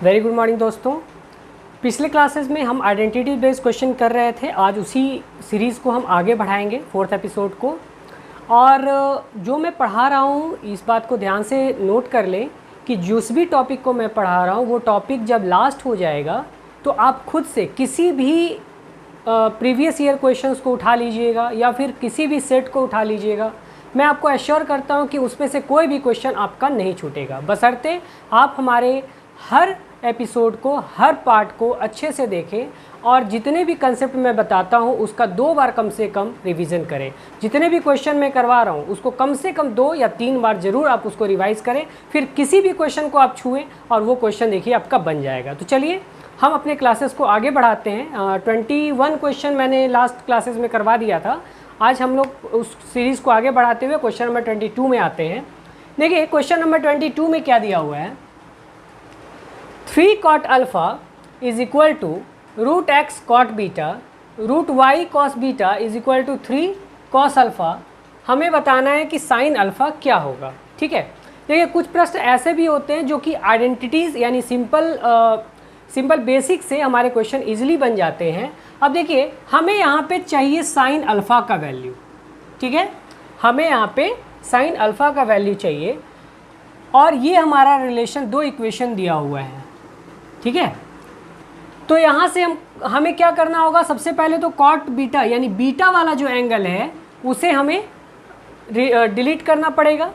Very good morning दोस्तों। पिछले classes में हम आइडेंटिटी बेस्ड क्वेश्चन कर रहे थे। आज उसी सीरीज़ को हम आगे बढ़ाएंगे, 4th एपिसोड को। और जो मैं पढ़ा रहा हूँ इस बात को ध्यान से नोट कर लें कि जिस भी टॉपिक को मैं पढ़ा रहा हूँ वो टॉपिक जब लास्ट हो जाएगा तो आप खुद से किसी भी प्रीवियस ईयर क्वेश्चंस को उठा लीजिएगा या फिर किसी भी सेट को उठा लीजिएगा। मैं आपको एश्योर करता हूँ कि उसमें से कोई भी क्वेश्चन आपका नहीं छूटेगा, बशर्ते आप हमारे हर एपिसोड को, हर पार्ट को अच्छे से देखें और जितने भी कंसेप्ट मैं बताता हूँ उसका 2 बार कम से कम रिवीजन करें। जितने भी क्वेश्चन मैं करवा रहा हूँ उसको कम से कम 2 या 3 बार ज़रूर आप उसको रिवाइज करें, फिर किसी भी क्वेश्चन को आप छुएं और वो क्वेश्चन देखिए आपका बन जाएगा। तो चलिए हम अपने क्लासेस को आगे बढ़ाते हैं। 21 क्वेश्चन मैंने लास्ट क्लासेस में करवा दिया था। आज हम लोग उस सीरीज़ को आगे बढ़ाते हुए क्वेश्चन नंबर 22 में आते हैं। देखिए क्वेश्चन नंबर 22 में क्या दिया हुआ है, 3 cot alpha is equal to root x cot beta root y cos beta is equal to 3 cos alpha. हमें बताना है कि साइन अल्फ़ा क्या होगा। ठीक है, देखिए कुछ प्रश्न ऐसे भी होते हैं जो कि आइडेंटिटीज़ यानी सिंपल बेसिक से हमारे क्वेश्चन इजीली बन जाते हैं। अब देखिए हमें यहाँ पे चाहिए साइन अल्फ़ा का वैल्यू। ठीक है, हमें यहाँ पे साइन अल्फ़ा का वैल्यू चाहिए और ये हमारा रिलेशन 2 इक्वेशन दिया हुआ है। ठीक है, तो यहाँ से हमें क्या करना होगा, सबसे पहले तो कॉट बीटा यानी बीटा वाला जो एंगल है उसे हमें डिलीट करना पड़ेगा।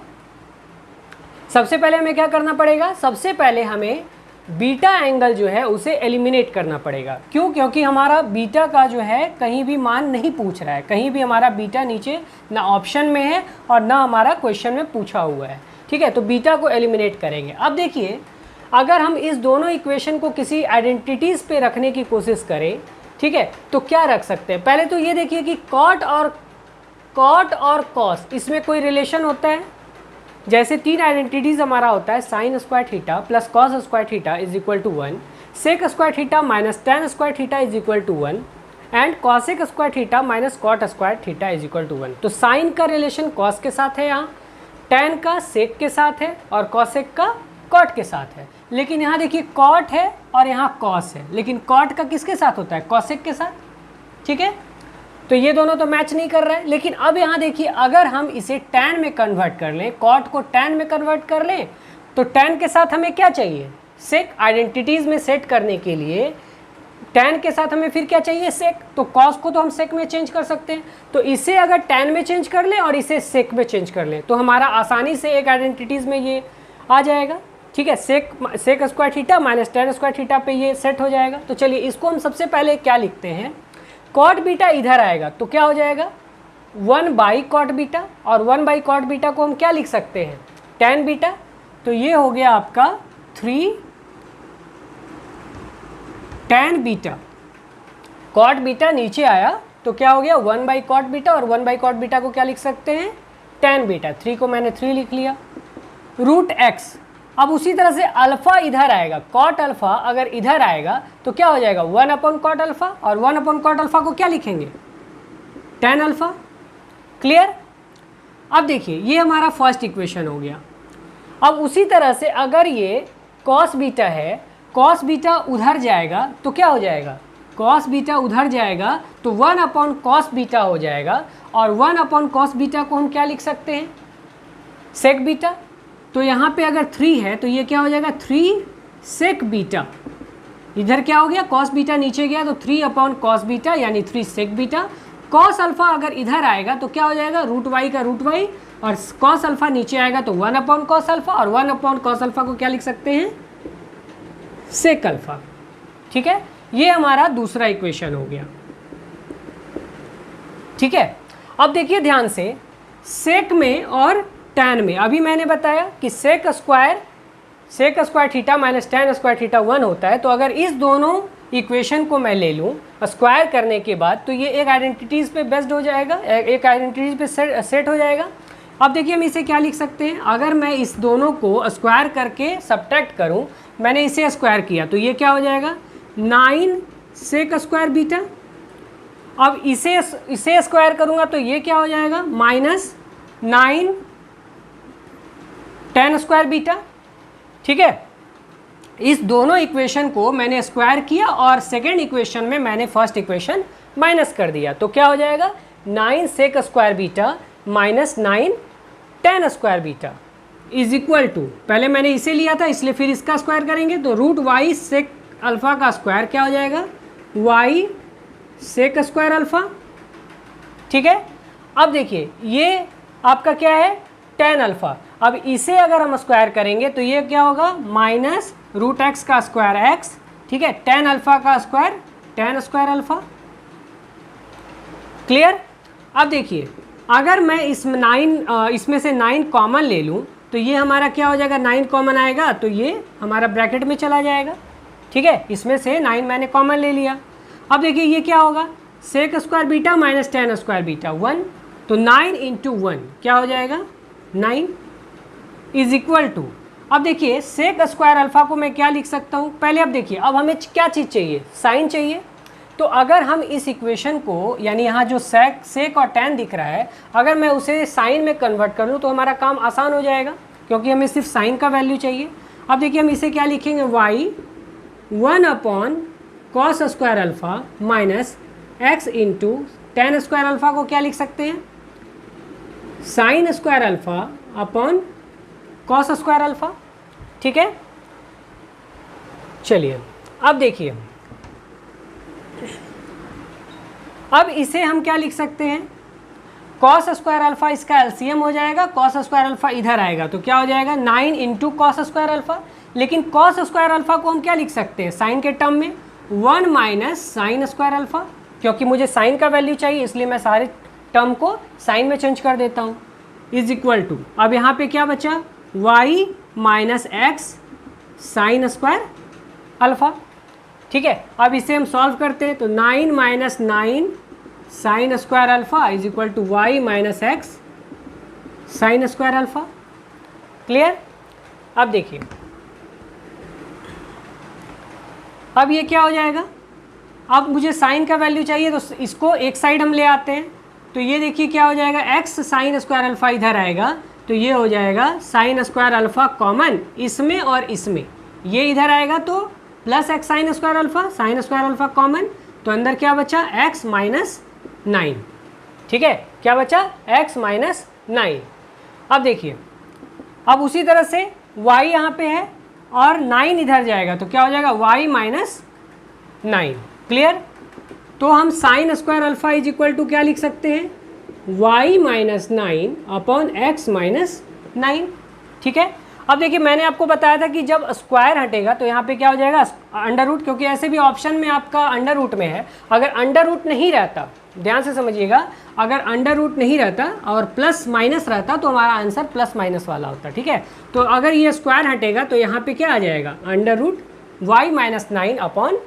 सबसे पहले हमें क्या करना पड़ेगा, सबसे पहले हमें बीटा एंगल जो है उसे एलिमिनेट करना पड़ेगा। क्यों? क्योंकि हमारा बीटा का जो है कहीं भी मान नहीं पूछ रहा है, कहीं भी हमारा बीटा नीचे ना ऑप्शन में है और ना हमारा क्वेश्चन में पूछा हुआ है। ठीक है, तो बीटा को एलिमिनेट करेंगे। अब देखिए अगर हम इस दोनों इक्वेशन को किसी आइडेंटिटीज़ पे रखने की कोशिश करें, ठीक है, तो क्या रख सकते हैं। पहले तो ये देखिए कि कॉट और कॉस इसमें कोई रिलेशन होता है। जैसे 3 आइडेंटिटीज़ हमारा होता है, sine square theta plus cos square theta is equal to 1, sec square theta minus tan square theta is equal to 1 and cosec square theta minus cot square theta is equal to 1। तो sign का relation cos के साथ है, यहाँ ten का सेक के साथ है और कॉसेक का कॉट के साथ है। लेकिन यहाँ देखिए कॉट है और यहाँ कॉस है, लेकिन कॉट का किसके साथ होता है, कॉसेक के साथ। ठीक है, तो ये दोनों तो मैच नहीं कर रहे हैं। लेकिन अब यहाँ देखिए अगर हम इसे टैन में कन्वर्ट कर लें, कॉट को टैन में कन्वर्ट कर लें, तो टैन के साथ हमें क्या चाहिए, सेक। आइडेंटिटीज़ में सेट करने के लिए टैन के साथ हमें फिर क्या चाहिए, सेक। तो कॉस को तो हम सेक में चेंज कर सकते हैं, तो इसे अगर टैन में चेंज कर लें और इसे सेक में चेंज कर लें तो हमारा आसानी से एक आइडेंटिटीज़ में ये आ जाएगा। ठीक है, sec square theta minus tan square theta पे ये सेट हो जाएगा। तो चलिए इसको हम सबसे पहले क्या लिखते हैं, कॉट बीटा इधर आएगा तो क्या हो जाएगा 1 बाई कॉट बीटा, और 1 बाई कॉट बीटा को हम क्या लिख सकते हैं, टैन बीटा। तो ये हो गया आपका 3 टैन बीटा। कॉट बीटा नीचे आया तो क्या हो गया 1 बाई कॉट बीटा, और 1 बाई कॉट बीटा को क्या लिख सकते हैं, टैन बीटा। 3 को मैंने 3 लिख लिया, रूट एक्स। अब उसी तरह से अल्फ़ा इधर आएगा, कॉट अल्फ़ा अगर इधर आएगा तो क्या हो जाएगा 1 अपॉन कॉट अल्फ़ा, और 1 अपॉन कॉट अल्फ़ा को क्या लिखेंगे, टैन अल्फ़ा। क्लियर। अब देखिए ये हमारा फर्स्ट इक्वेशन हो गया। अब उसी तरह से अगर ये कॉस बीटा है, कॉस बीटा उधर जाएगा तो क्या हो जाएगा, कॉस बीटा उधर जाएगा तो 1 अपॉन कॉस बीटा हो जाएगा, और 1 अपॉन कॉस बीटा को हम क्या लिख सकते हैं, सेक बीटा। तो यहाँ पे अगर 3 है तो ये क्या हो जाएगा 3 सेक बीटा। इधर क्या हो गया, कॉस बीटा नीचे गया तो 3 अपॉन कॉस बीटा यानी 3 सेक बीटा। कॉस अल्फ़ा अगर इधर आएगा तो क्या हो जाएगा रूट वाई का रूट वाई, और कॉस अल्फ़ा नीचे आएगा तो 1 अपॉन कॉस अल्फ़ा, और 1 अपॉन कॉस अल्फ़ा को क्या लिख सकते हैं, सेक अल्फ़ा। ठीक है, ये हमारा दूसरा इक्वेशन हो गया। ठीक है, अब देखिए ध्यान से, सेक में और टैन में अभी मैंने बताया कि sec square theta minus tan square theta 1 होता है। तो अगर इस दोनों इक्वेशन को मैं ले लूँ स्क्वायर करने के बाद तो ये एक आइडेंटिटीज़ पे बेस्ड हो जाएगा, एक आइडेंटिटीज़ पे सेट हो जाएगा। अब देखिए हम इसे क्या लिख सकते हैं, अगर मैं इस दोनों को स्क्वायर करके सब्ट्रैक्ट करूँ, मैंने इसे स्क्वायर किया तो ये क्या हो जाएगा 9 सेक स्क्वायर बीटा। अब इसे स्क्वायर करूँगा तो ये क्या हो जाएगा माइनस 9 टेन स्क्वायर बीटा। ठीक है, इस दोनों इक्वेशन को मैंने स्क्वायर किया और सेकेंड इक्वेशन में मैंने फर्स्ट इक्वेशन माइनस कर दिया, तो क्या हो जाएगा 9 sec square beta minus 9 tan square beta is equal to, पहले मैंने इसे लिया था इसलिए फिर इसका स्क्वायर करेंगे, तो रूट वाई सेक अल्फ़ा का स्क्वायर क्या हो जाएगा वाई सेक स्क्वायर अल्फ़ा। ठीक है, अब देखिए ये आपका क्या है tan अल्फ़ा, अब इसे अगर हम स्क्वायर करेंगे तो ये क्या होगा माइनस रूट एक्स का स्क्वायर एक्स, ठीक है, tan अल्फ़ा का square tan square alpha. Clear. अब देखिए अगर मैं इसमें से 9 कॉमन ले लूँ तो ये हमारा क्या हो जाएगा 9 कॉमन आएगा तो ये हमारा ब्रैकेट में चला जाएगा। ठीक है, इसमें से 9 मैंने कॉमन ले लिया। अब देखिए ये क्या होगा sec square beta minus tan square beta 1, तो 9 इंटू 1 क्या हो जाएगा 9 इज इक्वल टू, अब देखिए सेक स्क्वायर अल्फ़ा को मैं क्या लिख सकता हूँ, पहले अब देखिए अब हमें क्या चीज़ चाहिए साइन चाहिए, तो अगर हम इस इक्वेशन को यानी यहाँ जो सेक और tan दिख रहा है अगर मैं उसे साइन में कन्वर्ट कर लूँ तो हमारा काम आसान हो जाएगा क्योंकि हमें सिर्फ साइन का वैल्यू चाहिए। अब देखिए हम इसे क्या लिखेंगे y 1 upon cos square alpha minus x into tan square alpha को क्या लिख सकते हैं sign square alpha upon cos square alpha. ठीक है, चलिए अब देखिए अब इसे हम क्या लिख सकते हैं कॉस स्क्वायर अल्फ़ा, इसका एलसीएम हो जाएगा, कॉस स्क्वायर अल्फ़ा इधर आएगा तो क्या हो जाएगा 9 इंटू कॉस स्क्वायर अल्फ़ा, लेकिन कॉस स्क्वायर अल्फ़ा को हम क्या लिख सकते हैं साइन के टर्म में 1 माइनस साइन स्क्वायर अल्फ़ा, क्योंकि मुझे साइन का वैल्यू चाहिए इसलिए मैं सारे टर्म को साइन में चेंज कर देता हूँ इज इक्वल टू, अब यहाँ पे क्या बचा y minus x sine square alpha. ठीक है, अब इसे हम सॉल्व करते हैं तो 9 minus 9 sine square alpha is equal to y minus x sine square alpha. Clear. अब देखिए अब ये क्या हो जाएगा, अब मुझे साइन का वैल्यू चाहिए तो इसको एक साइड हम ले आते हैं, तो ये देखिए क्या हो जाएगा एक्स साइन स्क्वायर अल्फ़ा इधर आएगा तो ये हो जाएगा साइन स्क्वायर अल्फ़ा कॉमन इसमें और इसमें, ये इधर आएगा तो plus x sine square alpha common, तो अंदर क्या बचा x माइनस 9। ठीक है, क्या बचा x माइनस 9। अब देखिए अब उसी तरह से y यहाँ पे है और 9 इधर जाएगा तो क्या हो जाएगा y माइनस 9। क्लियर, तो हम sine square alpha is equal to क्या लिख सकते हैं y minus 9 upon x minus 9। ठीक है, अब देखिए मैंने आपको बताया था कि जब स्क्वायर हटेगा तो यहाँ पे क्या हो जाएगा अंडर रूट, क्योंकि ऐसे भी ऑप्शन में आपका अंडर रूट में है, अगर अंडर रूट नहीं रहता ध्यान से समझिएगा, अगर अंडर रूट नहीं रहता और प्लस माइनस रहता तो हमारा आंसर प्लस माइनस वाला होता। ठीक है, तो अगर ये स्क्वायर हटेगा तो यहाँ पे क्या आ जाएगा under root y minus 9 upon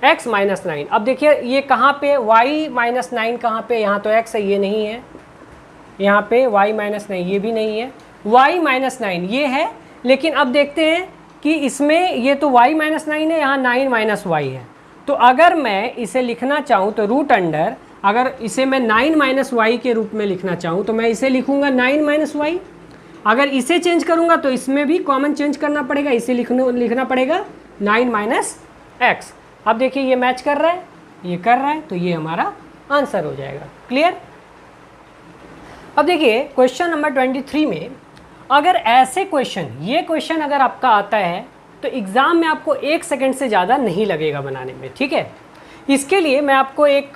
x minus 9। अब देखिए ये कहाँ पे वाई माइनस 9 कहाँ पे, यहाँ तो एक्स है ये नहीं है, यहाँ पे वाई माइनस 9 ये भी नहीं है, y माइनस 9 ये है, लेकिन अब देखते हैं कि इसमें ये तो y माइनस 9 है, यहाँ 9 माइनस वाई है, तो अगर मैं इसे लिखना चाहूँ तो रूट अंडर, अगर इसे मैं 9 माइनस वाई के रूप में लिखना चाहूँ तो मैं इसे लिखूँगा 9 माइनस वाई, अगर इसे चेंज करूँगा तो इसमें भी कॉमन चेंज करना पड़ेगा, इसे लिखना पड़ेगा 9 माइनस एक्स। अब देखिए ये मैच कर रहा है, ये कर रहा है, तो ये हमारा आंसर हो जाएगा। क्लियर। अब देखिए क्वेश्चन नंबर 23 में अगर ऐसे क्वेश्चन, ये क्वेश्चन अगर आपका आता है तो एग्ज़ाम में आपको 1 सेकंड से ज़्यादा नहीं लगेगा बनाने में। ठीक है, इसके लिए मैं आपको एक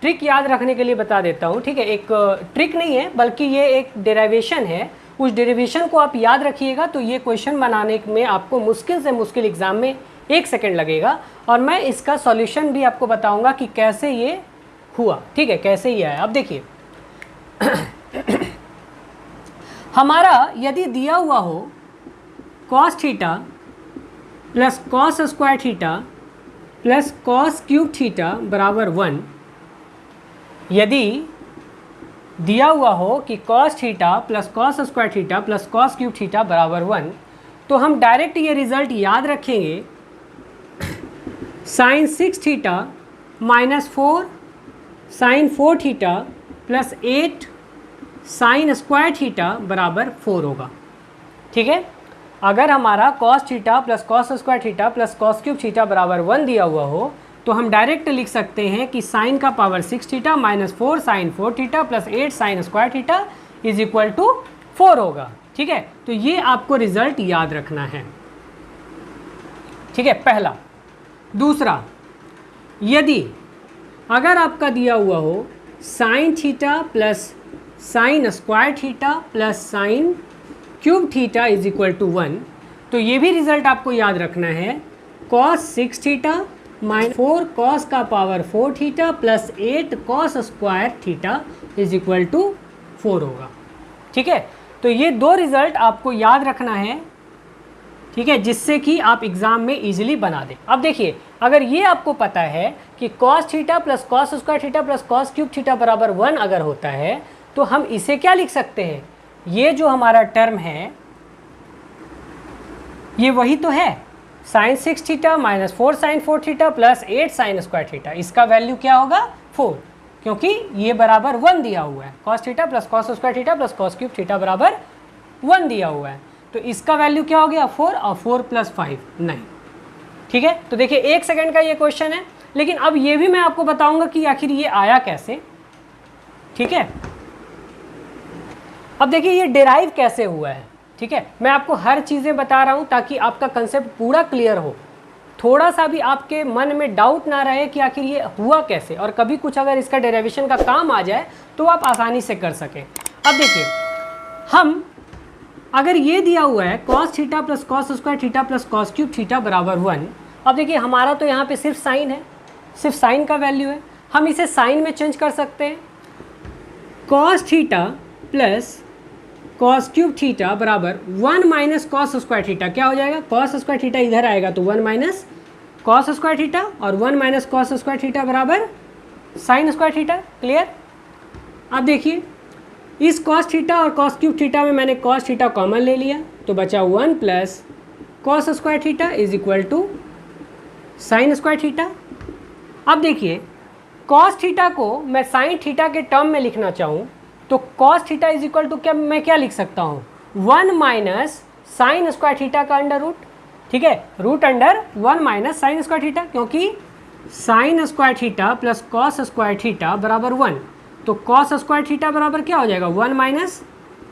ट्रिक याद रखने के लिए बता देता हूँ। ठीक है, एक ट्रिक नहीं है बल्कि ये एक डेरिवेशन है, उस डेरिवेशन को आप याद रखिएगा तो ये क्वेश्चन बनाने में आपको मुश्किल से मुश्किल एग्ज़ाम में 1 सेकंड लगेगा, और मैं इसका सॉल्यूशन भी आपको बताऊँगा कि कैसे ये हुआ। ठीक है, कैसे ये आया। अब देखिए हमारा यदि दिया हुआ हो cos theta plus cos square theta plus cos cube theta बराबर 1, यदि दिया हुआ हो कि cos theta plus cos square theta plus cos cube theta बराबर 1, तो हम डायरेक्ट ये रिज़ल्ट याद रखेंगे sine 6 theta minus 4 sine 4 theta plus 8 sine square theta बराबर 4 होगा। ठीक है, अगर हमारा cos theta plus cos square theta plus cos cube theta बराबर 1 दिया हुआ हो तो हम डायरेक्ट लिख सकते हैं कि साइन का power 6 theta minus 4 sine 4 theta plus 8 sine square theta is equal to 4 होगा। ठीक है, तो ये आपको रिजल्ट याद रखना है। ठीक है, पहला। दूसरा, यदि अगर आपका दिया हुआ हो sine theta plus sine square theta plus sine cube theta is equal to 1, तो ये भी रिजल्ट आपको याद रखना है कॉस 6 थीटा माइनस 4 कॉस का power 4 theta plus 8 cos square theta is equal to 4 होगा। ठीक है, तो ये दो रिजल्ट आपको याद रखना है। ठीक है, जिससे कि आप एग्जाम में इजीली बना दें। अब देखिए, अगर ये आपको पता है कि cos theta plus cos square theta plus cos cube theta बराबर 1 अगर होता है तो हम इसे क्या लिख सकते हैं, ये जो हमारा टर्म है ये वही तो है sine 6 theta minus 4 sine 4 theta plus 8 sine square theta. इसका वैल्यू क्या होगा 4, क्योंकि ये बराबर 1 दिया हुआ है। Cos theta plus cos square theta plus cos cube theta बराबर 1 दिया हुआ है, तो इसका वैल्यू क्या हो गया 4, और 4 प्लस 5 9। ठीक है, तो देखिए 1 सेकंड का ये क्वेश्चन है, लेकिन अब ये भी मैं आपको बताऊंगा कि आखिर ये आया कैसे। ठीक है, अब देखिए ये डिराइव कैसे हुआ है। ठीक है, मैं आपको हर चीज़ें बता रहा हूँ ताकि आपका कंसेप्ट पूरा क्लियर हो, थोड़ा सा भी आपके मन में डाउट ना रहे कि आखिर ये हुआ कैसे, और कभी कुछ अगर इसका डेरिवेशन का काम आ जाए तो आप आसानी से कर सकें। अब देखिए, हम अगर ये दिया हुआ है cos theta plus cos square theta plus cos cube theta बराबर 1, अब देखिए हमारा तो यहाँ पे सिर्फ साइन है, सिर्फ साइन का वैल्यू है, हम इसे साइन में चेंज कर सकते हैं। Cos theta plus cos cube theta बराबर 1 माइनस कॉस स्क्वायर थीटा, क्या हो जाएगा कॉस स्क्वायर थीटा इधर आएगा तो 1 माइनस कॉस स्क्वायर थीटा, और 1 माइनस कॉस स्क्वायर थीटा बराबर साइन स्क्वायर थीटा। क्लियर। अब देखिए इस कॉस थीटा और कॉस क्यूब थीटा में मैंने कॉस थीटा कॉमन ले लिया तो बचा 1 plus cos square theta is equal to sine square theta. अब देखिए कॉस थीटा को मैं साइन थीटा के टर्म में लिखना चाहूँ तो cos theta is equal to क्या, मैं क्या लिख सकता हूँ 1 माइनस साइन स्क्वायर थीटा का अंडर रूट। ठीक है, root under 1 minus sine square theta, क्योंकि sine square theta plus cos square theta बराबर 1, तो कॉस स्क्वायर थीटा बराबर क्या हो जाएगा 1 माइनस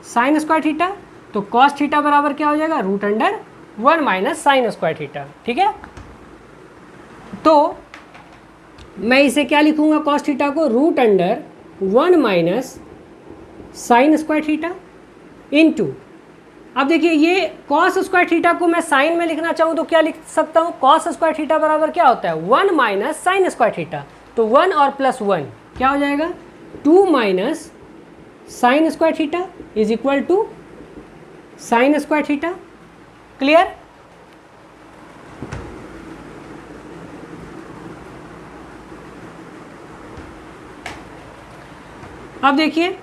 साइन स्क्वायर थीटा, तो कॉस थीटा बराबर क्या हो जाएगा root under 1 minus sine square theta. ठीक है, तो मैं इसे क्या लिखूंगा कॉस थीटा को root under 1 minus sine square theta into, अब देखिए ये कॉस स्क्वायर थीटा को मैं साइन में लिखना चाहूँ तो क्या लिख सकता हूँ, कॉस स्क्वायर थीटा बराबर क्या होता है 1 माइनस साइन स्क्वायर थीटा, तो 1 और प्लस 1 क्या हो जाएगा 2 minus sine square theta is equal to sine square theta. Clear. अब देखिए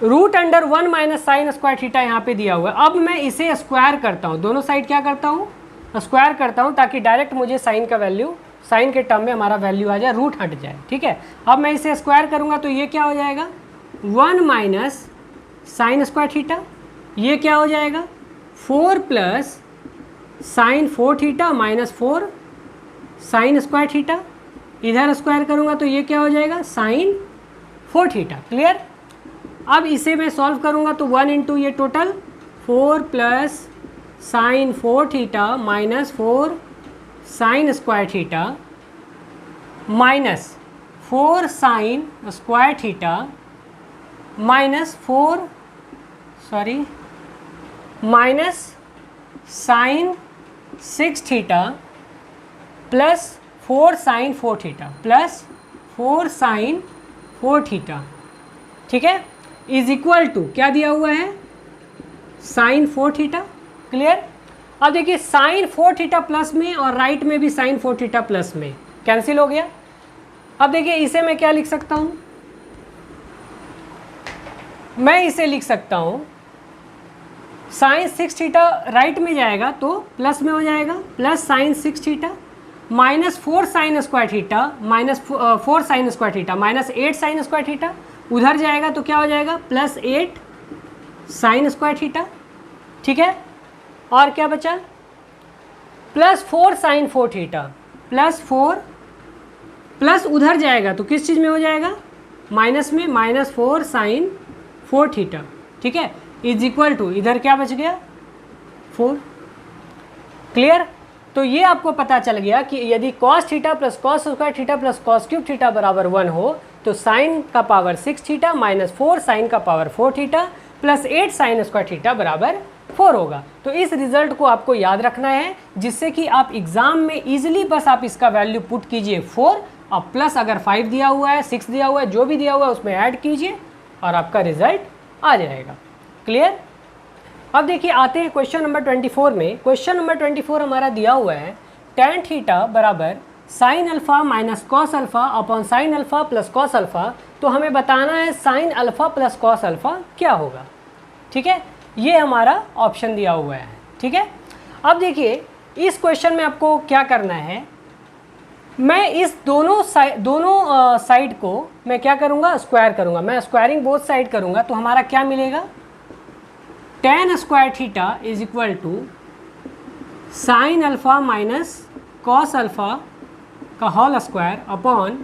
root under 1 minus sine square theta यहाँ पे दिया हुआ है। अब मैं इसे स्क्वायर करता हूँ, दोनों साइड क्या करता हूँ स्क्वायर करता हूँ, ताकि डायरेक्ट मुझे साइन का वैल्यू, साइन के टर्म में हमारा वैल्यू आ जाए, रूट हट जाए। ठीक है, अब मैं इसे स्क्वायर करूँगा तो ये क्या हो जाएगा 1 माइनस साइन स्क्वायर थीटा, ये क्या हो जाएगा 4 plus sine 4 theta minus 4 sine square theta, इधर स्क्वायर करूँगा तो ये क्या हो जाएगा साइन 4 थीटा। क्लियर। अब इसे मैं सॉल्व करूँगा तो 1 इंटू ये total 4 plus sine 4 theta minus 4 sine square theta minus 4 sine square theta minus sine 6 theta plus 4 sine 4 theta plus 4 sine 4 theta. ठीक है, इज इक्वल टू क्या दिया हुआ है साइन 4 थीटा। क्लियर। अब देखिए साइन 4 थीटा प्लस में और राइट में भी साइन 4 थीटा प्लस में कैंसिल हो गया। अब देखिए इसे मैं क्या लिख सकता हूँ, मैं इसे लिख सकता हूँ साइन 6 थीटा राइट में जाएगा तो प्लस में हो जाएगा plus sign 6 theta minus 4 sine square theta minus 4 sine square theta minus 8 sine square theta, उधर जाएगा तो क्या हो जाएगा प्लस 8 साइन स्क्वायर थीटा। ठीक है, और क्या बचा, +4 sin 4 थीटा, +4 प्लस उधर जाएगा तो किस चीज़ में हो जाएगा, माइनस में, -4 sin 4 थीटा, ठीक है, इज इक्वल टू इधर क्या बच गया 4। क्लियर। तो ये आपको पता चल गया कि यदि cos theta plus cos square theta plus cos cube theta बराबर 1 हो तो sin का पावर 6 थीटा -4 sin का power 4 theta plus 8 sin square theta बराबर 4 होगा। तो इस रिजल्ट को आपको याद रखना है, जिससे कि आप एग्जाम में इजीली बस आप इसका वैल्यू पुट कीजिए 4 और प्लस अगर 5 दिया हुआ है, 6 दिया हुआ है, जो भी दिया हुआ है उसमें ऐड कीजिए और आपका रिजल्ट आ जाएगा। क्लियर। अब देखिए आते हैं क्वेश्चन नंबर 24 में। क्वेश्चन नंबर 24 हमारा दिया हुआ है tan थीटा बराबर sin alpha minus cos alpha upon sin alpha plus cos alpha. तो हमें बताना है sin alpha plus cos alpha क्या होगा, ठीक है, ये हमारा ऑप्शन दिया हुआ है, ठीक है। अब देखिए इस क्वेश्चन में आपको क्या करना है, मैं इस दोनों साइड को मैं क्या करूँगा, स्क्वायर करूँगा, मैं स्क्वायरिंग बोथ साइड करूँगा तो हमारा क्या मिलेगा, tan square theta is equal to sin alpha minus cos alpha का whole square upon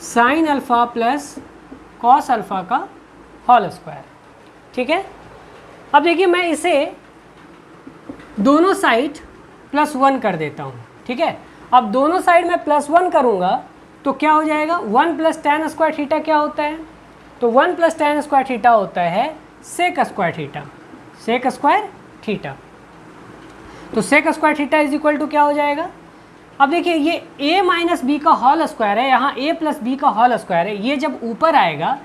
sin alpha plus cos alpha का होल स्क्वायर, ठीक है। अब देखिए मैं इसे दोनों साइड +1 कर देता हूँ, ठीक है। अब दोनों साइड में +1 करूँगा तो क्या हो जाएगा, 1 + tan स्क्वायर थीटा क्या होता है, तो 1 + tan स्क्वायर थीटा होता है sec square theta, sec square theta. तो sec square theta is equal to क्या हो जाएगा, अब देखिए ये a माइनस बी का होल स्क्वायर है, यहाँ a प्लस बी का होल स्क्वायर है, ये जब ऊपर आएगा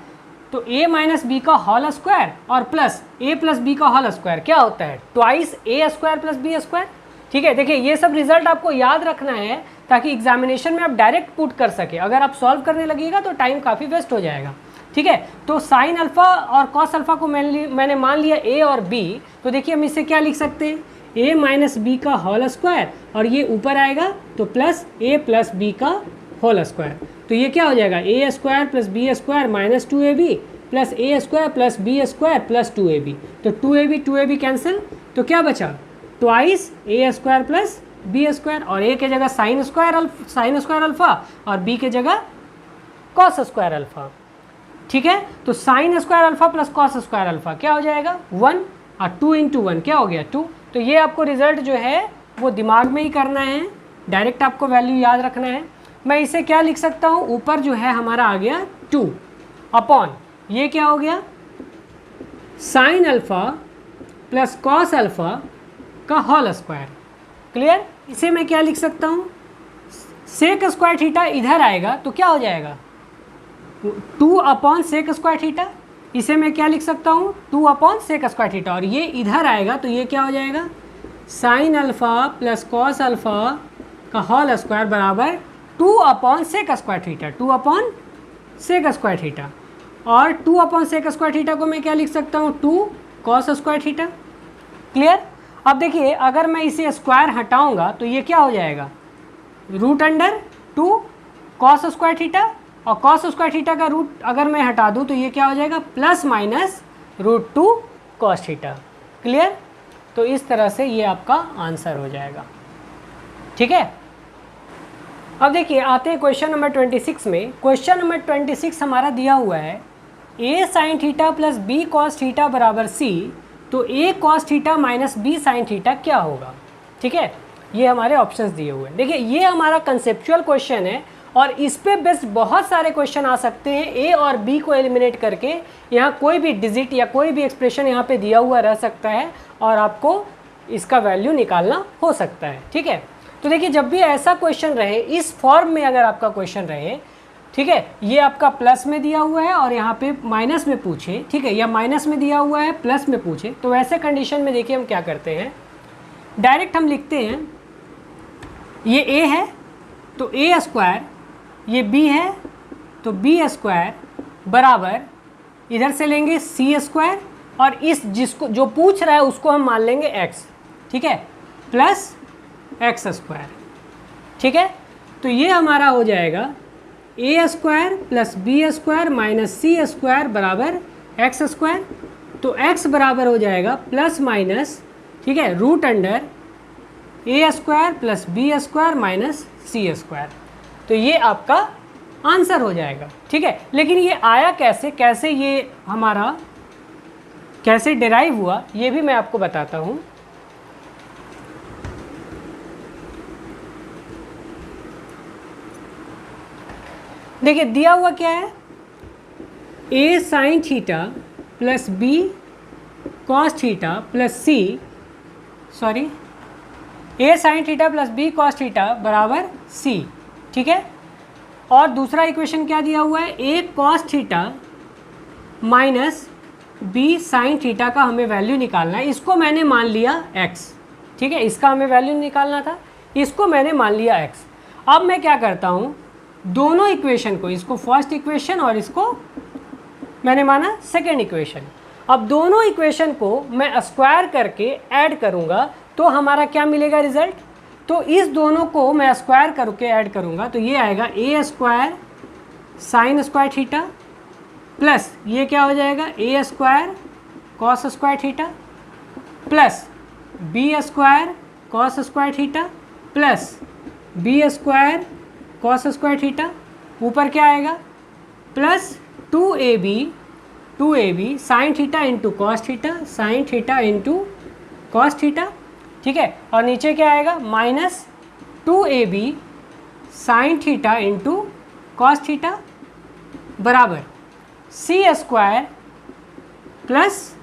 तो a माइनस बी का होल स्क्वायर और प्लस a प्लस बी का होल स्क्वायर क्या होता है, twice a square plus b square, ठीक है। देखिए ये सब रिजल्ट आपको याद रखना है ताकि एग्जामिनेशन में आप डायरेक्ट पुट कर सके, अगर आप सॉल्व करने लगिएगा तो टाइम काफ़ी वेस्ट हो जाएगा, ठीक है। तो साइन अल्फ़ा और कॉस अल्फ़ा को मैंने मान लिया a और b, तो देखिए हम इसे क्या लिख सकते हैं, a माइनस बी का होल स्क्वायर और ये ऊपर आएगा तो प्लस a प्लस बी का होल स्क्वायर, तो ये क्या हो जाएगा, a square plus b square minus 2ab plus a square plus b square plus 2ab, तो 2ab कैंसिल, तो क्या बचा, twice a square plus b square और a के जगह साइन स्क्वायर अल्फ़ा और b के जगह कॉस स्क्वायर अल्फ़ा, ठीक है। तो sine square alpha plus cos square alpha क्या हो जाएगा 1 और 2 × 1 क्या हो गया 2। तो ये आपको रिजल्ट जो है वो दिमाग में ही करना है, डायरेक्ट आपको वैल्यू याद रखना है। मैं इसे क्या लिख सकता हूँ, ऊपर जो है हमारा आ गया 2 अपॉन ये क्या हो गया sign alpha plus cos alpha का होल स्क्वायर। क्लियर। इसे मैं क्या लिख सकता हूँ, सेक स्क्वायर थीटा इधर आएगा तो क्या हो जाएगा 2 अपॉन सेक स्क्वायर थीटा, इसे मैं क्या लिख सकता हूँ 2 अपॉन सेक स्क्वायर थीटा, और ये इधर आएगा तो ये क्या हो जाएगा sine alpha plus cos alpha का होल स्क्वायर बराबर 2 upon sec square theta, 2 upon sec square theta, और 2 अपॉन सेक स्क्वायर थीटा को मैं क्या लिख सकता हूँ 2 कॉस स्क्वायर थीटा। क्लियर। अब देखिए अगर मैं इसे स्क्वायर हटाऊँगा तो ये क्या हो जाएगा √2 कॉस स्क्वायर थीटा, और कॉस स्क्वायर थीटा का रूट अगर मैं हटा दूं तो ये क्या हो जाएगा plus minus √2 cos theta. Clear. तो इस तरह से ये आपका आंसर हो जाएगा, ठीक है। अब देखिए आते हैं क्वेश्चन नंबर 26 में। क्वेश्चन नंबर 26 हमारा दिया हुआ है a sign theta plus b cos theta बराबर c, तो a cos theta minus b sign theta क्या होगा, ठीक है। ये हमारे ऑप्शंस दिए हुए हैं। देखिए ये हमारा कंसेप्चुअल क्वेश्चन है और इस पे बेस्ड बहुत सारे क्वेश्चन आ सकते हैं। ए और बी को एलिमिनेट करके यहाँ कोई भी डिजिट या कोई भी एक्सप्रेशन यहाँ पे दिया हुआ रह सकता है और आपको इसका वैल्यू निकालना हो सकता है, ठीक है। तो देखिए जब भी ऐसा क्वेश्चन रहे इस फॉर्म में, अगर आपका क्वेश्चन रहे, ठीक है, ये आपका प्लस में दिया हुआ है और यहाँ पे माइनस में पूछे, ठीक है, या माइनस में दिया हुआ है प्लस में पूछे, तो वैसे कंडीशन में देखिए हम क्या करते हैं, डायरेक्ट हम लिखते हैं ये a है तो a स्क्वायर, ये b है तो b स्क्वायर बराबर इधर से लेंगे c स्क्वायर और इस जिसको जो पूछ रहा है उसको हम मान लेंगे x, ठीक है, प्लस x स्क्वायर, ठीक है। तो ये हमारा हो जाएगा a square plus b square minus c square बराबर x स्क्वायर। तो x बराबर हो जाएगा प्लस माइनस ठीक है, root under a square plus b square minus c square. तो ये आपका आंसर हो जाएगा। ठीक है, लेकिन ये आया कैसे, कैसे ये हमारा कैसे डिराइव हुआ ये भी मैं आपको बताता हूँ। देखिए दिया हुआ क्या है, a sine theta plus b cos theta plus c, sorry a sine theta plus b cos theta बराबर सी। ठीक है, और दूसरा इक्वेशन क्या दिया हुआ है, a cos theta minus b sine theta का हमें वैल्यू निकालना है। इसको मैंने मान लिया x। ठीक है, इसका हमें वैल्यू निकालना था, इसको मैंने मान लिया x। अब मैं क्या करता हूँ, दोनों इक्वेशन को, इसको फर्स्ट इक्वेशन और इसको मैंने माना सेकेंड इक्वेशन, अब दोनों इक्वेशन को मैं स्क्वायर करके ऐड करूँगा तो हमारा क्या मिलेगा रिजल्ट। तो इस दोनों को मैं स्क्वायर करके ऐड करूँगा तो ये आएगा a square sine square theta plus ये क्या हो जाएगा a square cos square theta plus b square cos square theta plus b square cos square theta, ऊपर क्या आएगा plus 2ab sine theta into cos theta sine theta into cos theta. ठीक है, और नीचे क्या आएगा minus 2ab sine theta into cos theta बराबर c square plus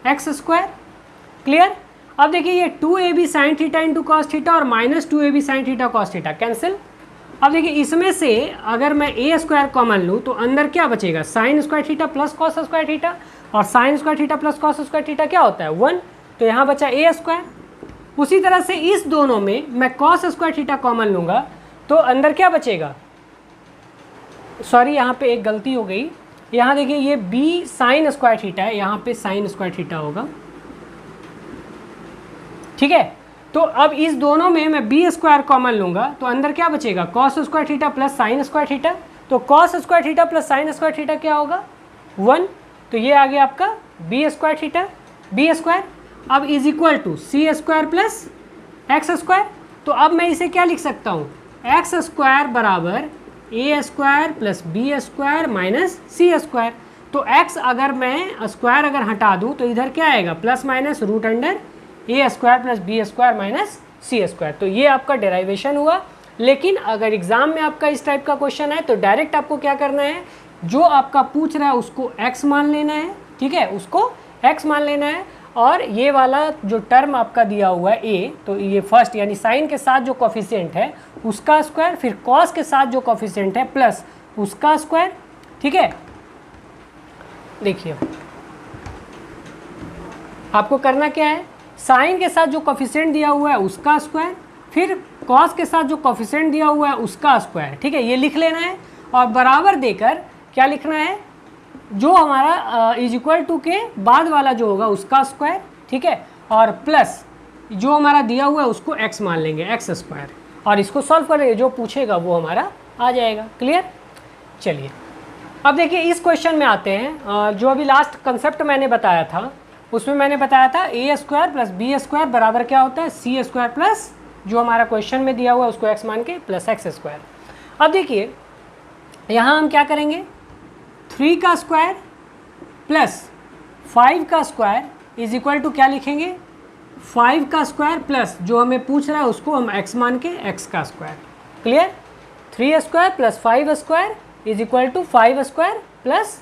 x square. Clear. अब देखिए ये 2ab sine theta into cos theta और minus 2ab sine theta cos theta cancel. अब देखिए इसमें से अगर मैं ए स्क्वायर कॉमन लूँ तो अंदर क्या बचेगा, sine square theta plus cos square theta, और sine square theta plus cos square theta क्या होता है 1, तो यहाँ बचा ए स्क्वायर। उसी तरह से इस दोनों में मैं कॉस स्क्वायर थीटा कॉमन लूँगा तो अंदर क्या बचेगा, सॉरी यहाँ पे एक गलती हो गई, यहाँ देखिए ये बी साइन स्क्वायर थीटा है, यहाँ पे साइन स्क्वायर थीटा होगा। ठीक है, तो अब इस दोनों में मैं बी स्क्वायर कॉमन लूँगा तो अंदर क्या बचेगा cos square theta plus sine square theta, तो cos square theta plus sine square theta क्या होगा 1, तो ये आ गया आपका b square theta b square. अब is equal to c square plus x square, तो अब मैं इसे क्या लिख सकता हूँ एक्स स्क्वायर बराबर a square plus b square minus c square. तो एक्स अगर मैं स्क्वायर अगर हटा दूँ तो इधर क्या आएगा plus minus root under a square plus b square minus c square. तो ये आपका डेराइवेशन हुआ। लेकिन अगर एग्जाम में आपका इस टाइप का क्वेश्चन है तो डायरेक्ट आपको क्या करना है, जो आपका पूछ रहा है उसको x मान लेना है। ठीक है, उसको x मान लेना है, और ये वाला जो टर्म आपका दिया हुआ है a, तो ये फर्स्ट यानी साइन के साथ जो कोफिशिएंट है उसका स्क्वायर, फिर कॉस के साथ जो कोफिशिएंट है प्लस उसका स्क्वायर। ठीक है, देखिए आपको करना क्या है, साइन के साथ जो कोफिशिएंट दिया हुआ है उसका स्क्वायर, फिर कॉस के साथ जो कोफिशिएंट दिया हुआ है उसका स्क्वायर। ठीक है, ये लिख लेना है, और बराबर देकर क्या लिखना है, जो हमारा इज इक्वल टू के बाद वाला जो होगा उसका स्क्वायर। ठीक है, और प्लस जो हमारा दिया हुआ है उसको x मान लेंगे एक्स स्क्वायर, और इसको सॉल्व करेंगे, जो पूछेगा वो हमारा आ जाएगा। क्लियर। चलिए अब देखिए इस क्वेश्चन में आते हैं। जो अभी लास्ट कंसेप्ट मैंने बताया था उसमें मैंने बताया था ए स्क्वायर प्लस बी स्क्वायर बराबर क्या होता है सी स्क्वायर प्लस जो हमारा क्वेश्चन में दिया हुआ है उसको x मान के प्लस एक्स स्क्वायर। अब देखिए यहाँ हम क्या करेंगे, 3 का स्क्वायर प्लस 5 का स्क्वायर इज इक्वल टू क्या लिखेंगे 5 का स्क्वायर प्लस जो हमें पूछ रहा है उसको हम x मान के x का square. Clear. 3 square plus 5 square is equal to 5 square plus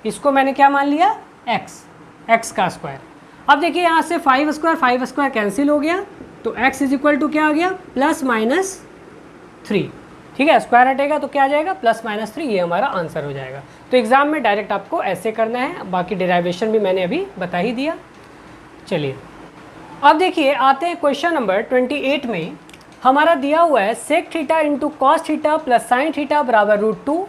इसको मैंने क्या मान लिया x का स्क्वायर। अब देखिए यहाँ से 5 स्क्वायर कैंसिल हो गया तो x इज इक्वल टू क्या आ गया प्लस माइनस 3। ठीक है, स्क्वायर हटेगा तो क्या आ जाएगा प्लस माइनस 3, ये हमारा आंसर हो जाएगा। तो एग्जाम में डायरेक्ट आपको ऐसे करना है, बाकी डेरिवेशन भी मैंने अभी बता ही दिया। चलिए अब देखिए आते हैं क्वेश्चन नंबर 28 में। हमारा दिया हुआ है sec theta into cos theta plus sine theta बराबर √2।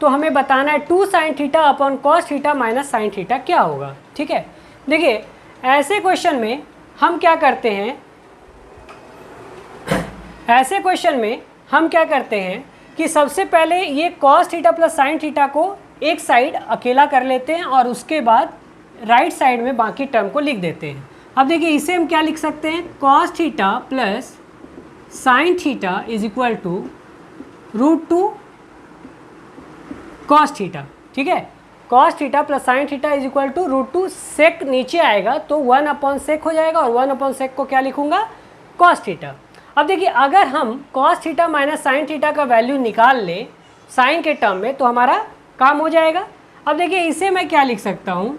तो हमें बताना है 2 sine theta upon cos theta minus sine theta क्या होगा। ठीक है, देखिए ऐसे क्वेश्चन में हम क्या करते हैं, ऐसे क्वेश्चन में हम क्या करते हैं कि सबसे पहले ये cos theta plus sine theta को एक साइड अकेला कर लेते हैं और उसके बाद राइट साइड में बाकी टर्म को लिख देते हैं। अब देखिए इसे हम क्या लिख सकते हैं, cos theta plus sine theta is equal to √2 cos theta. ठीक है, cos theta plus sine theta is equal to √2, sec नीचे आएगा तो 1/sec हो जाएगा और 1/sec को क्या लिखूंगा, कॉस थीटा। अब देखिए अगर हम cos theta minus sine theta का वैल्यू निकाल लें साइन के टर्म में तो हमारा काम हो जाएगा। अब देखिए इसे मैं क्या लिख सकता हूँ,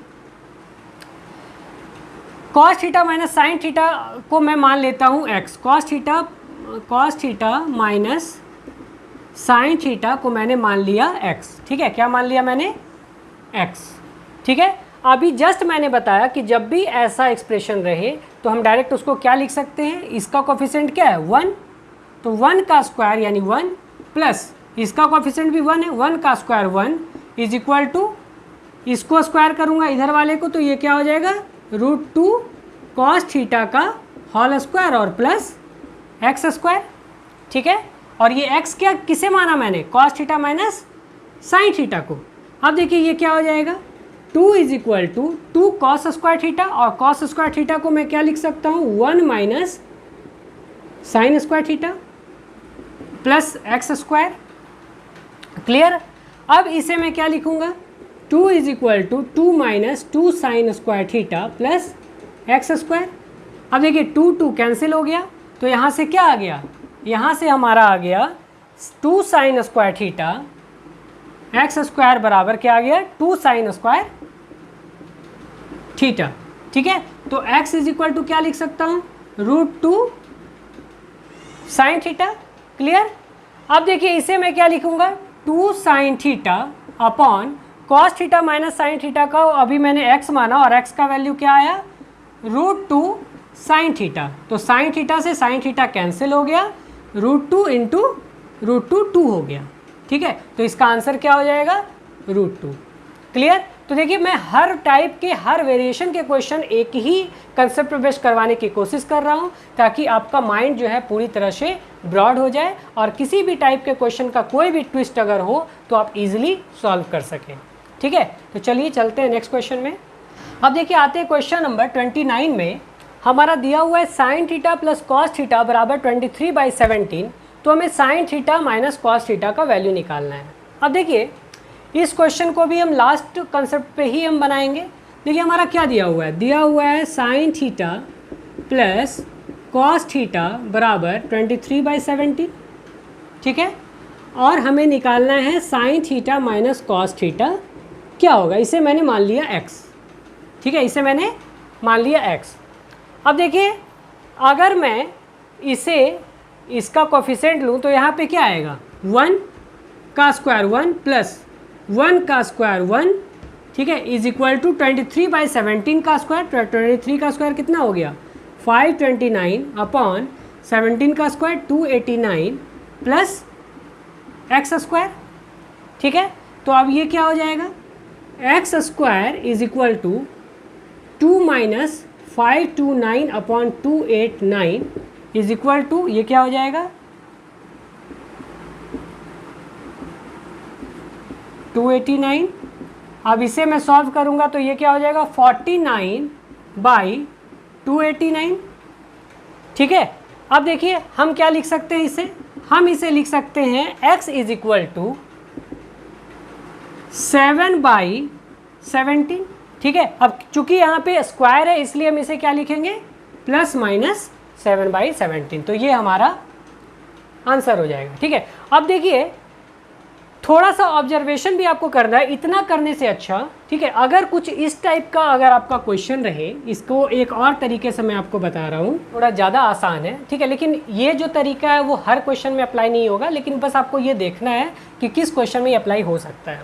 cos theta minus sine theta को मैं मान लेता हूँ x, cos theta minus sine theta को मैंने मान लिया x। ठीक है, क्या मान लिया मैंने, x। ठीक है, अभी जस्ट मैंने बताया कि जब भी ऐसा एक्सप्रेशन रहे तो हम डायरेक्ट उसको क्या लिख सकते हैं, इसका कोफिशिएंट क्या है 1, तो 1 का स्क्वायर यानी 1 प्लस इसका कोफिशिएंट भी 1 है, 1 का स्क्वायर 1 इज इक्वल टू, इसको स्क्वायर करूँगा इधर वाले को तो ये क्या हो जाएगा √2 कॉस थीटा का होल स्क्वायर और प्लस एक्स स्क्वायर। ठीक है, और ये x क्या किसे माना मैंने, cos theta minus sine theta को। अब देखिए ये क्या हो जाएगा 2 is equal to 2 cos square theta, और कॉस स्क्वायर थीटा को मैं क्या लिख सकता हूँ 1 minus sine square theta plus x square. Clear, अब इसे मैं क्या लिखूँगा 2 is equal to 2 minus 2 sign square theta plus x square. अब देखिए 2 कैंसिल हो गया तो यहाँ से क्या आ गया, यहाँ से हमारा आ गया 2 sign square theta x square बराबर क्या आ गया 2 साइन स्क्वायर थीटा। ठीक है, तो x इज इक्वल टू क्या लिख सकता हूँ √2 साइन थीटा। क्लियर, अब देखिए इसे मैं क्या लिखूँगा 2 sine theta upon cos theta minus sine theta का अभी मैंने x माना और x का वैल्यू क्या आया √2 साइन थीटा, तो साइन थीटा से साइन थीटा कैंसिल हो गया, √2 इंटू √2 2 हो गया। ठीक है, तो इसका आंसर क्या हो जाएगा √2। क्लियर, तो देखिए मैं हर टाइप के हर वेरिएशन के क्वेश्चन एक ही कंसेप्ट बेस्ड करवाने की कोशिश कर रहा हूँ ताकि आपका माइंड जो है पूरी तरह से ब्रॉड हो जाए और किसी भी टाइप के क्वेश्चन का कोई भी ट्विस्ट अगर हो तो आप इजीली सॉल्व कर सकें। ठीक है, तो चलिए चलते हैं नेक्स्ट क्वेश्चन में। अब देखिए आते हैं क्वेश्चन नंबर 29 में, हमारा दिया हुआ है sign theta plus cos theta बराबर 23/17, तो हमें sine theta minus cos theta का वैल्यू निकालना है। अब देखिए इस क्वेश्चन को भी हम लास्ट कंसेप्ट पे ही हम बनाएंगे। देखिए हमारा क्या दिया हुआ है sign theta plus cos theta बराबर 23/17। ठीक है, और हमें निकालना है sine theta minus cos theta क्या होगा, इसे मैंने मान लिया x। ठीक है, इसे मैंने मान लिया x। अब देखिए अगर मैं इसका कोफिशिएंट लूँ तो यहाँ पे क्या आएगा 1 का स्क्वायर 1 प्लस 1 का स्क्वायर 1, ठीक है, इज इक्वल टू 23/17 का स्क्वायर। 23 का स्क्वायर कितना हो गया 529 अपॉन 17 का स्क्वायर 289 प्लस एक्स स्क्वायर। ठीक है, तो अब ये क्या हो जाएगा x square is equal to 2 minus 529 upon 289 is equal to ये क्या हो जाएगा 289। अब इसे मैं सॉल्व करूंगा तो ये क्या हो जाएगा 49/289। ठीक है, अब देखिए हम क्या लिख सकते हैं हम इसे लिख सकते हैं x इज इक्वल टू 7/17। ठीक है, अब चूंकि यहाँ पे स्क्वायर है इसलिए हम इसे क्या लिखेंगे प्लस माइनस 7/17, तो ये हमारा आंसर हो जाएगा। ठीक है, अब देखिए थोड़ा सा ऑब्जर्वेशन भी आपको करना है, इतना करने से अच्छा। ठीक है, अगर कुछ इस टाइप का अगर आपका क्वेश्चन रहे, इसको एक और तरीके से मैं आपको बता रहा हूँ, थोड़ा ज़्यादा आसान है। ठीक है, लेकिन ये जो तरीका है वो हर क्वेश्चन में अप्लाई नहीं होगा, लेकिन बस आपको ये देखना है कि किस क्वेश्चन में अप्लाई हो सकता है।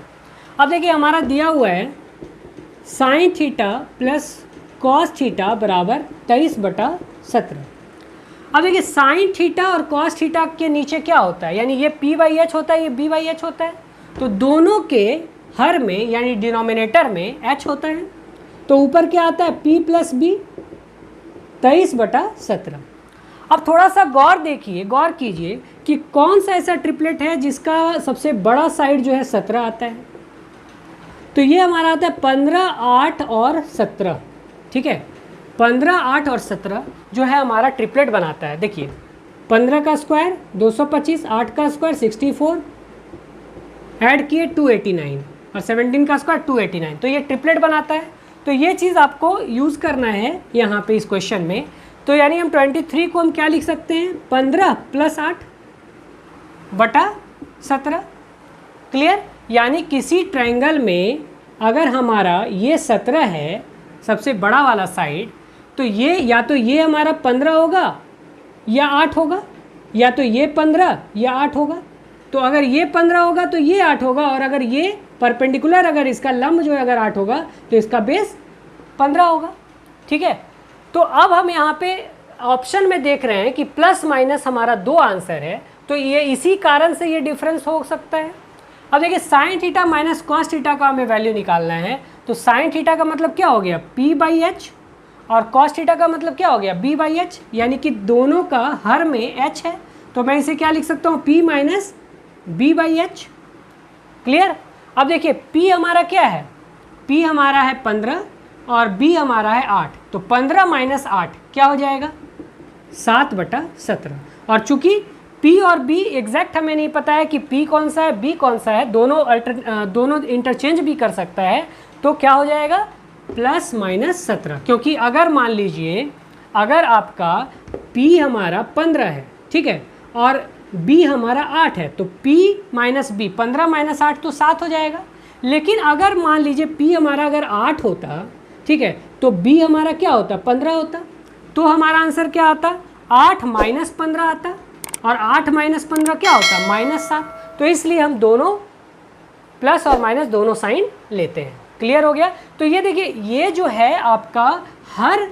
अब देखिए हमारा दिया हुआ है sign theta plus cos theta बराबर 23/17। अब देखिए साइन थीटा और कॉस थीटा के नीचे क्या होता है, यानी ये p/h होता है, ये b/h होता है, तो दोनों के हर में यानी डिनोमिनेटर में h होता है, तो ऊपर क्या आता है p प्लस b 23/17। अब थोड़ा सा गौर कीजिए कि कौन सा ऐसा ट्रिपलेट है जिसका सबसे बड़ा साइड जो है 17 आता है, तो ये हमारा आता है 15, 8 और 17। ठीक है, 15, 8 और 17 जो है हमारा ट्रिपलेट बनाता है। देखिए 15 का स्क्वायर 225, 8 का स्क्वायर 64, ऐड किए 289 और 17 का स्क्वायर 289, तो ये ट्रिपलेट बनाता है। तो ये चीज़ आपको यूज़ करना है यहाँ पे इस क्वेश्चन में। तो यानी हम 23 को हम क्या लिख सकते हैं, 15 + 8 बटा 17। क्लियर? यानी किसी ट्रायंगल में अगर हमारा ये 17 है सबसे बड़ा वाला साइड, तो ये या तो ये हमारा 15 होगा या 8 होगा, या तो ये 15 या 8 होगा। तो अगर ये 15 होगा तो ये 8 होगा, और अगर ये परपेंडिकुलर अगर इसका लंब जो है अगर 8 होगा तो इसका बेस 15 होगा। ठीक है, तो अब हम यहाँ पे ऑप्शन में देख रहे हैं कि प्लस माइनस हमारा 2 आंसर है, तो ये इसी कारण से ये डिफरेंस हो सकता है। अब देखिए sine theta minus cos theta का हमें वैल्यू निकालना है। तो साइन थीटा का मतलब क्या हो गया, P/H, और कॉस थीटा का मतलब क्या हो गया, B/H, यानी कि दोनों का हर में H है। तो मैं इसे क्या लिख सकता हूँ, P माइनस B/H। क्लियर? अब देखिए P हमारा क्या है, P हमारा है 15 और B हमारा है 8, तो 15 माइनस 8 क्या हो जाएगा, 7/17। और चूंकि P और B एग्जैक्ट हमें नहीं पता है कि P कौन सा है B कौन सा है, दोनों इंटरचेंज भी कर सकता है, तो क्या हो जाएगा +/17। क्योंकि अगर मान लीजिए अगर आपका P हमारा 15 है, ठीक है, और B हमारा 8 है, तो P माइनस B 15 माइनस 8 तो 7 हो जाएगा। लेकिन अगर मान लीजिए P हमारा अगर 8 होता, ठीक है, तो B हमारा क्या होता, 15 होता, तो हमारा आंसर क्या आता, 8 माइनस 15 आता, और 8 माइनस 15 क्या होता, -7। तो इसलिए हम दोनों प्लस और माइनस दोनों साइन लेते हैं। क्लियर हो गया? तो ये देखिए ये जो है आपका हर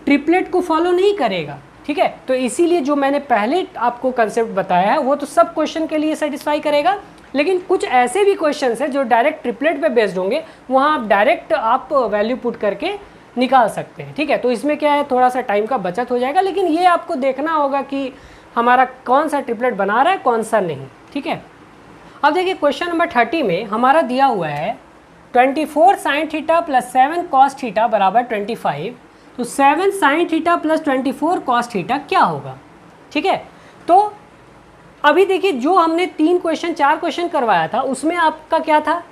ट्रिपलेट को फॉलो नहीं करेगा, ठीक है, तो इसीलिए जो मैंने पहले आपको कंसेप्ट बताया है वो तो सब क्वेश्चन के लिए सेटिस्फाई करेगा, लेकिन कुछ ऐसे भी क्वेश्चन हैं जो डायरेक्ट ट्रिपलेट पे बेस्ड होंगे, वहाँ आप डायरेक्ट आप वैल्यू पुट करके निकाल सकते हैं। ठीक है, तो इसमें क्या है, थोड़ा सा टाइम का बचत हो जाएगा, लेकिन ये आपको देखना होगा कि हमारा कौन सा ट्रिपलेट बना रहा है कौन सा नहीं। ठीक है, अब देखिए क्वेश्चन नंबर 30 में हमारा दिया हुआ है 24 sin थीटा + 7 cos थीटा = 25। तो 7 sin थीटा + 24 cos थीटा क्या होगा। ठीक है, तो अभी देखिए जो हमने 4 क्वेश्चन करवाया था उसमें आपका क्या था,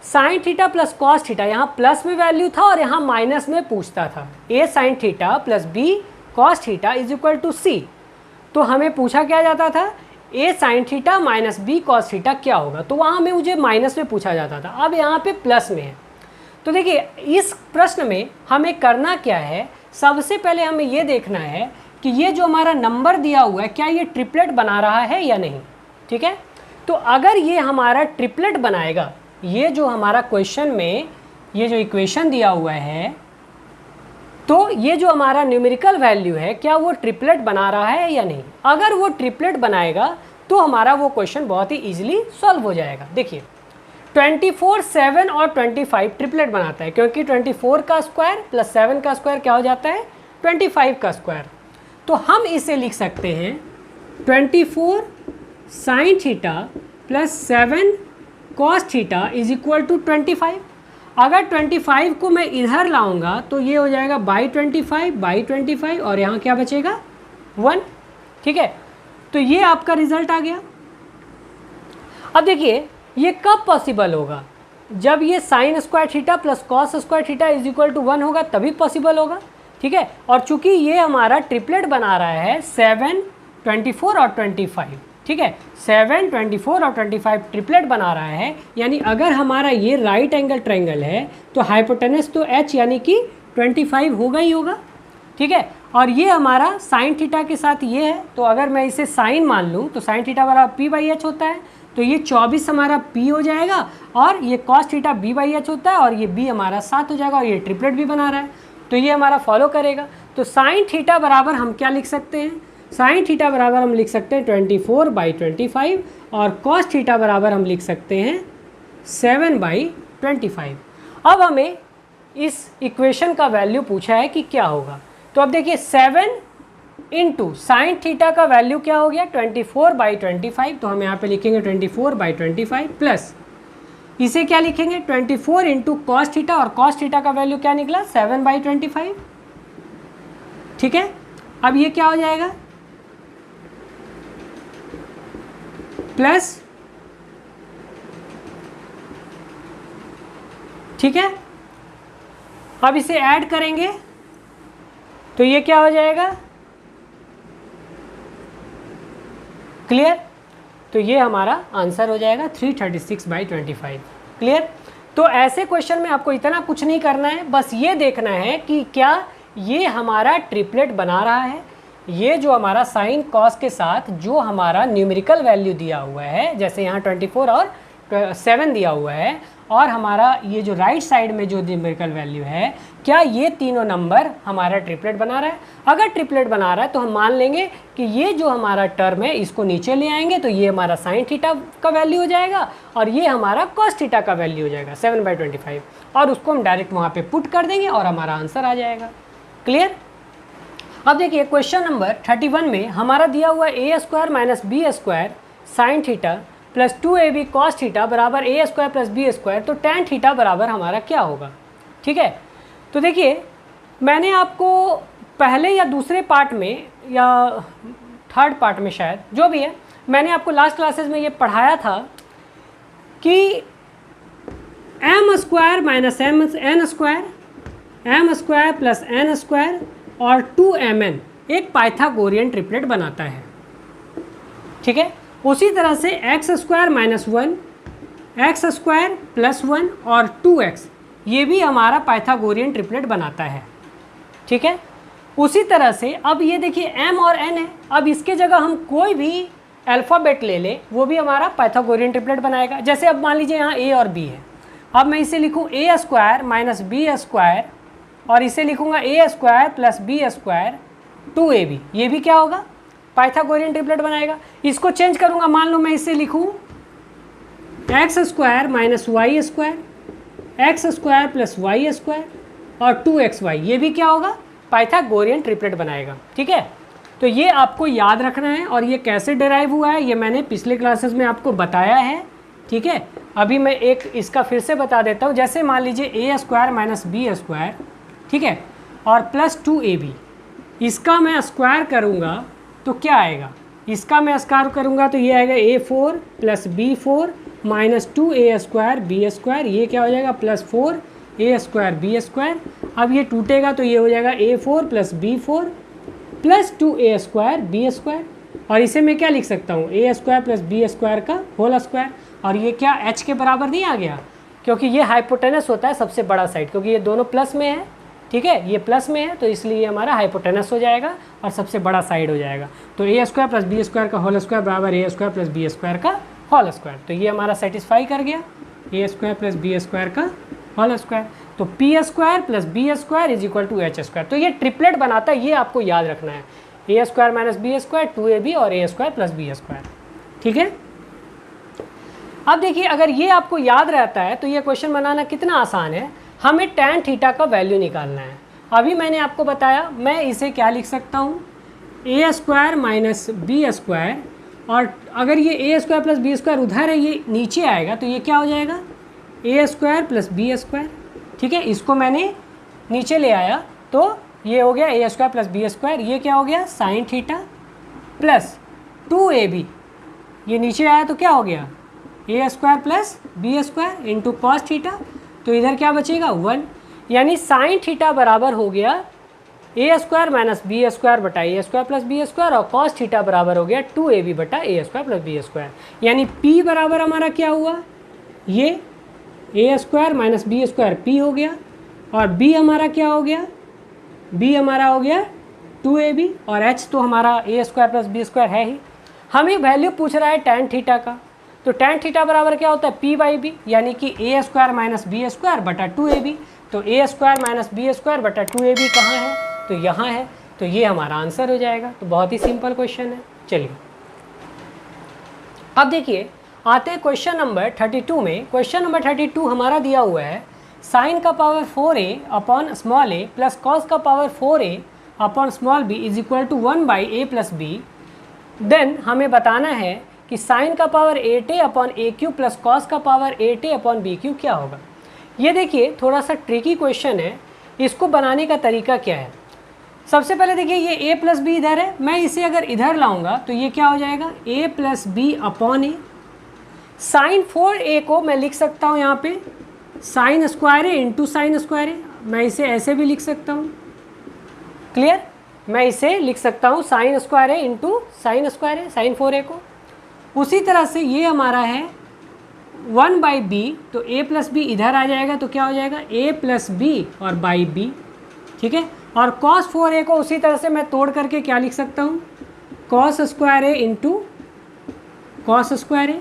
sin थीटा + cos थीटा, यहाँ प्लस में वैल्यू था और यहाँ माइनस में पूछता था A sin theta + B cos theta = C। तो हमें पूछा क्या जाता था, A sin theta - B cos theta क्या होगा, तो वहाँ में मुझे माइनस में पूछा जाता था, अब यहाँ पे प्लस में है। तो देखिए इस प्रश्न में हमें करना क्या है, सबसे पहले हमें ये देखना है कि ये जो हमारा नंबर दिया हुआ है क्या ये ट्रिपलेट बना रहा है या नहीं। ठीक है, तो अगर ये हमारा ट्रिपलेट बनाएगा, ये जो हमारा क्वेश्चन में ये जो इक्वेशन दिया हुआ है, तो ये जो हमारा न्यूमेरिकल वैल्यू है क्या वो ट्रिपलेट बना रहा है या नहीं। अगर वो ट्रिपलेट बनाएगा तो हमारा वो क्वेश्चन बहुत ही इजीली सॉल्व हो जाएगा। देखिए 24, 7 और 25 ट्रिपलेट बनाता है, क्योंकि 24 का स्क्वायर + 7 का स्क्वायर क्या हो जाता है, 25 का स्क्वायर। तो हम इसे लिख सकते हैं 24 sin थीटा + 7 cos थीटा = 25। अगर 25 को मैं इधर लाऊंगा तो ये हो जाएगा /25 और यहाँ क्या बचेगा 1। ठीक है, तो ये आपका रिजल्ट आ गया। अब देखिए ये कब पॉसिबल होगा, जब ये sin square theta + cos square theta = 1 होगा तभी पॉसिबल होगा। ठीक है, और चूंकि ये हमारा ट्रिपलेट बना रहा है 7, 24 और 25। ठीक है, 7, 24 और 25 ट्रिपलेट बना रहा है, यानी अगर हमारा ये राइट एंगल ट्रायंगल है तो हाइपोटेनस तो H यानी कि 25 होगा ही होगा। ठीक है, और ये हमारा साइन थीटा के साथ ये है, तो अगर मैं इसे साइन मान लूँ तो साइन थीटा बराबर P/H होता है, तो ये 24 हमारा P हो जाएगा, और ये cos थीटा B/H होता है, और ये B हमारा 7 हो जाएगा, और ये ट्रिपलेट भी बना रहा है तो ये हमारा फॉलो करेगा। तो साइन थीटा बराबर हम क्या लिख सकते हैं, साइन थीटा बराबर हम लिख सकते हैं 24/25, और cos थीटा बराबर हम लिख सकते हैं 7/25। अब हमें इस इक्वेशन का वैल्यू पूछा है कि क्या होगा, तो अब देखिए 7 × साइन थीटा का वैल्यू क्या हो गया 24/25, तो हम यहाँ पे लिखेंगे 24/25 प्लस इसे क्या लिखेंगे 24 × cos थीटा, और cos थीटा का वैल्यू क्या निकला 7/25। ठीक है, अब ये क्या हो जाएगा, प्लस, ठीक है, अब इसे ऐड करेंगे तो ये क्या हो जाएगा, क्लियर। तो ये हमारा आंसर हो जाएगा 336/25। क्लियर। तो ऐसे क्वेश्चन में आपको इतना कुछ नहीं करना है, बस ये देखना है कि क्या ये हमारा ट्रिपलेट बना रहा है। ये जो हमारा साइन कॉस के साथ जो हमारा न्यूमेरिकल वैल्यू दिया हुआ है, जैसे यहाँ 24 और 7 दिया हुआ है, और हमारा ये जो राइट साइड में जो न्यूमेरिकल वैल्यू है, क्या ये तीनों नंबर हमारा ट्रिपलेट बना रहा है। अगर ट्रिपलेट बना रहा है तो हम मान लेंगे कि ये जो हमारा टर्म है इसको नीचे ले आएंगे तो ये हमारा साइन थीटा का वैल्यू हो जाएगा और ये हमारा कॉस थीटा का वैल्यू हो जाएगा 7/25, और उसको हम डायरेक्ट वहाँ पे पुट कर देंगे और हमारा आंसर आ जाएगा। क्लियर। अब देखिए क्वेश्चन नंबर 31 में हमारा दिया हुआ a² - b² sign theta plus 2ab cos theta बराबर a² + b², तो tan थीटा बराबर हमारा क्या होगा। ठीक है, तो देखिए मैंने आपको पहले या दूसरे पार्ट में या थर्ड पार्ट में शायद, जो भी है, मैंने आपको लास्ट क्लासेस में ये पढ़ाया था कि m² - n² प्लस n² और 2mn एक पाइथागोरियन ट्रिपलेट बनाता है। ठीक है, उसी तरह से x² - 1, x² + 1 और 2x ये भी हमारा पाइथागोरियन ट्रिपलेट बनाता है। ठीक है, उसी तरह से अब ये देखिए m और n है, अब इसके जगह हम कोई भी अल्फ़ाबेट ले लें वो भी हमारा पाइथागोरियन ट्रिपलेट बनाएगा। जैसे अब मान लीजिए यहाँ a और b है, अब मैं इसे लिखूँ a² - b² और इसे लिखूँगा a² + b², 2ab, ये भी क्या होगा, पाइथागोरियन ट्रिपलेट बनाएगा। इसको चेंज करूँगा, मान लो मैं इसे लिखूँ x² - y², x² + y² और 2xy, ये भी क्या होगा, पाइथागोरियन ट्रिपलेट बनाएगा। ठीक है, तो ये आपको याद रखना है, और ये कैसे डिराइव हुआ है ये मैंने पिछले क्लासेस में आपको बताया है। ठीक है, अभी मैं एक इसका फिर से बता देता हूँ। जैसे मान लीजिए a² - b², ठीक है, और प्लस 2ab, इसका मैं स्क्वायर करूँगा तो क्या आएगा, इसका मैं स्क्वायर करूँगा तो ये आएगा a4 + b4 - 2a² b², ये क्या हो जाएगा, +4 a² b²। अब ये टूटेगा तो ये हो जाएगा a4 + b4 + 2a² b², और इसे मैं क्या लिख सकता हूँ, a² + b² का होल स्क्वायर, और ये क्या h के बराबर नहीं आ गया, क्योंकि ये हाइपोटेनस होता है सबसे बड़ा साइड, क्योंकि ये दोनों प्लस में है। ठीक है, ये प्लस में है तो इसलिए हमारा हाइपोटेनस हो जाएगा और सबसे बड़ा साइड हो जाएगा। तो a² + b² का होल स्क्वायर बराबर a² + b² का होल स्क्वायर, तो ये हमारा सेटिस्फाई कर गया, a² + b² का होल स्क्वायर। तो p² + b² = h²। तो ये ट्रिपलेट बनाता है, ये आपको याद रखना है, a² - b², 2ab और a² + b²। ठीक है, अब देखिए अगर ये आपको याद रहता है तो ये क्वेश्चन बनाना कितना आसान है। हमें tan थीटा का वैल्यू निकालना है। अभी मैंने आपको बताया, मैं इसे क्या लिख सकता हूँ, a² - b², और अगर ये a² + b² उधर है, ये नीचे आएगा तो ये क्या हो जाएगा, a² + b²। ठीक है, इसको मैंने नीचे ले आया तो ये हो गया a² + b², ये क्या हो गया, साइन थीटा प्लस 2ab, ये नीचे आया तो क्या हो गया, a² + b² into cos theta, तो इधर क्या बचेगा 1, यानी साइन थीटा बराबर हो गया a² - b² बटा a² + b², और कॉस थीटा बराबर हो गया 2ab बटा a² + b²। यानी p बराबर हमारा क्या हुआ, ये a² - b² p हो गया, और b हमारा क्या हो गया, b हमारा हो गया 2ab, और h तो हमारा a² + b² है ही। हमें वैल्यू पूछ रहा है tan थीटा का, तो tan थीटा बराबर क्या होता है, p/b, यानी कि a² - b² बटा 2ab। तो a² - b² बटा 2ab कहाँ है, तो यहाँ है, तो ये हमारा आंसर हो जाएगा। तो बहुत ही सिंपल क्वेश्चन है। चलिए अब देखिए आते हैं क्वेश्चन नंबर 32 में। क्वेश्चन नंबर 32 हमारा दिया हुआ है साइन का power 4a upon small a plus cos का power 4a upon small b = 1/a + b। Then हमें बताना है कि साइन का power 8a upon a³ plus cos का पावर 8a अपॉन b³ क्या होगा। ये देखिए थोड़ा सा ट्रिकी क्वेश्चन है, इसको बनाने का तरीका क्या है। सबसे पहले देखिए ये ए प्लस बी इधर है, मैं इसे अगर इधर लाऊंगा तो ये क्या हो जाएगा a plus B upon A. Sign 4a को मैं लिख सकता हूँ यहाँ पे sign square A into sine square ए, मैं इसे ऐसे भी लिख सकता हूँ। क्लियर, मैं इसे लिख सकता हूँ sign square A into sine square A, sign 4a को। उसी तरह से ये हमारा है 1/b, तो a प्लस बी इधर आ जाएगा तो क्या हो जाएगा a प्लस बी और बाई बी। ठीक है, और cos 4a को उसी तरह से मैं तोड़ करके क्या लिख सकता हूँ cos square A into cos square A.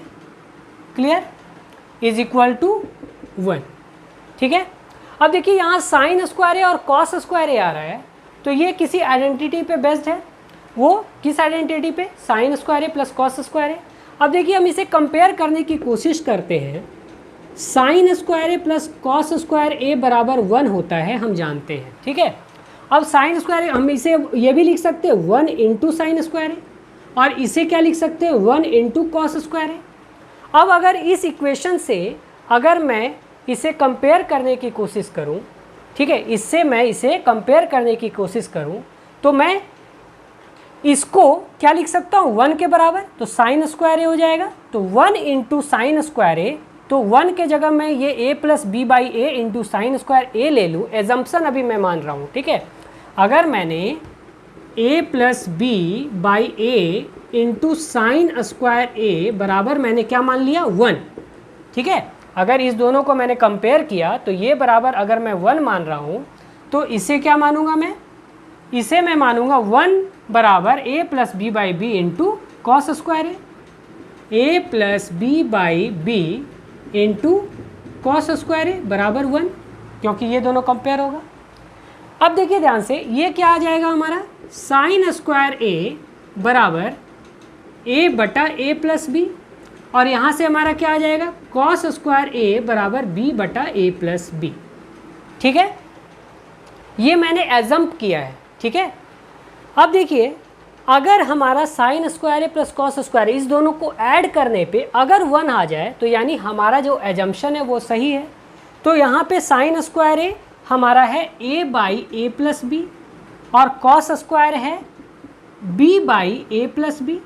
Clear, is equal to 1। ठीक है, अब देखिए यहाँ साइन स्क्वायर ए और कॉस स्क्वायर ए आ रहा है, तो ये किसी आइडेंटिटी पे बेस्ड है। वो किस आइडेंटिटी पे, sign square a plus cos square ए। अब देखिए हम इसे कंपेयर करने की कोशिश करते हैं। Sign square a plus cos square ए बराबर 1 होता है, हम जानते हैं। ठीक है, अब साइन स्क्वायर ए हम इसे ये भी लिख सकते हैं 1 इंटू साइन स्क्वायर ए, और इसे क्या लिख सकते हैं 1 इंटू कॉस स्क्वायर ए। अब अगर इस इक्वेशन से अगर मैं इसे कंपेयर करने की कोशिश करूं, ठीक है, इससे मैं इसे कंपेयर करने की कोशिश करूं तो मैं इसको क्या लिख सकता हूं 1 के बराबर, तो साइन स्क्वायर ए हो जाएगा। तो 1 इंटू साइन स्क्वायर ए, तो 1 के जगह मैं ये a plus b by a into sine square a ले लूँ। एजम्पशन अभी मैं मान रहा हूँ। ठीक है, अगर मैंने a plus b by a into sine square ए बराबर मैंने क्या मान लिया 1। ठीक है, अगर इस दोनों को मैंने कंपेयर किया तो ये बराबर अगर मैं 1 मान रहा हूँ तो इसे क्या मानूंगा मैं, इसे मैं मानूंगा 1 बराबर a plus b by b into cos square a plus b by b into cos square ए बराबर 1, क्योंकि ये दोनों कंपेयर होगा। अब देखिए ध्यान से, ये क्या आ जाएगा हमारा साइन स्क्वायर ए बराबर ए बटा ए प्लस बी, और यहाँ से हमारा क्या आ जाएगा कॉस स्क्वायर ए बराबर बी बटा ए प्लस बी। ठीक है, ये मैंने एजम्प किया है। ठीक है, अब देखिए अगर हमारा sign square a plus cos square इस दोनों को ऐड करने पे अगर 1 आ जाए तो यानी हमारा जो एजम्पशन है वो सही है। तो यहाँ पे साइन स्क्वायर ए हमारा है a by A plus B और कॉस स्क्वायर है b by A plus b,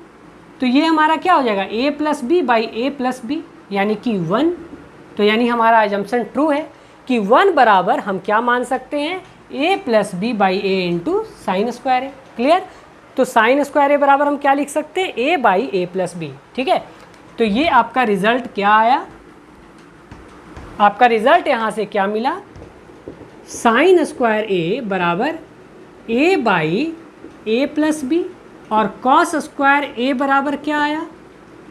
तो ये हमारा क्या हो जाएगा a plus b by A plus b यानी कि 1। तो यानी हमारा एजम्पशन ट्रू है कि 1 बराबर हम क्या मान सकते हैं a plus b by a into sine square A. Clear, तो साइन स्क्वायर ए बराबर हम क्या लिख सकते हैं a by A plus B. ठीक है, तो ये आपका रिजल्ट क्या आया, आपका रिजल्ट यहाँ से क्या मिला साइन स्क्वायर ए बराबर A by A plus B और कॉस स्क्वायर ए बराबर क्या आया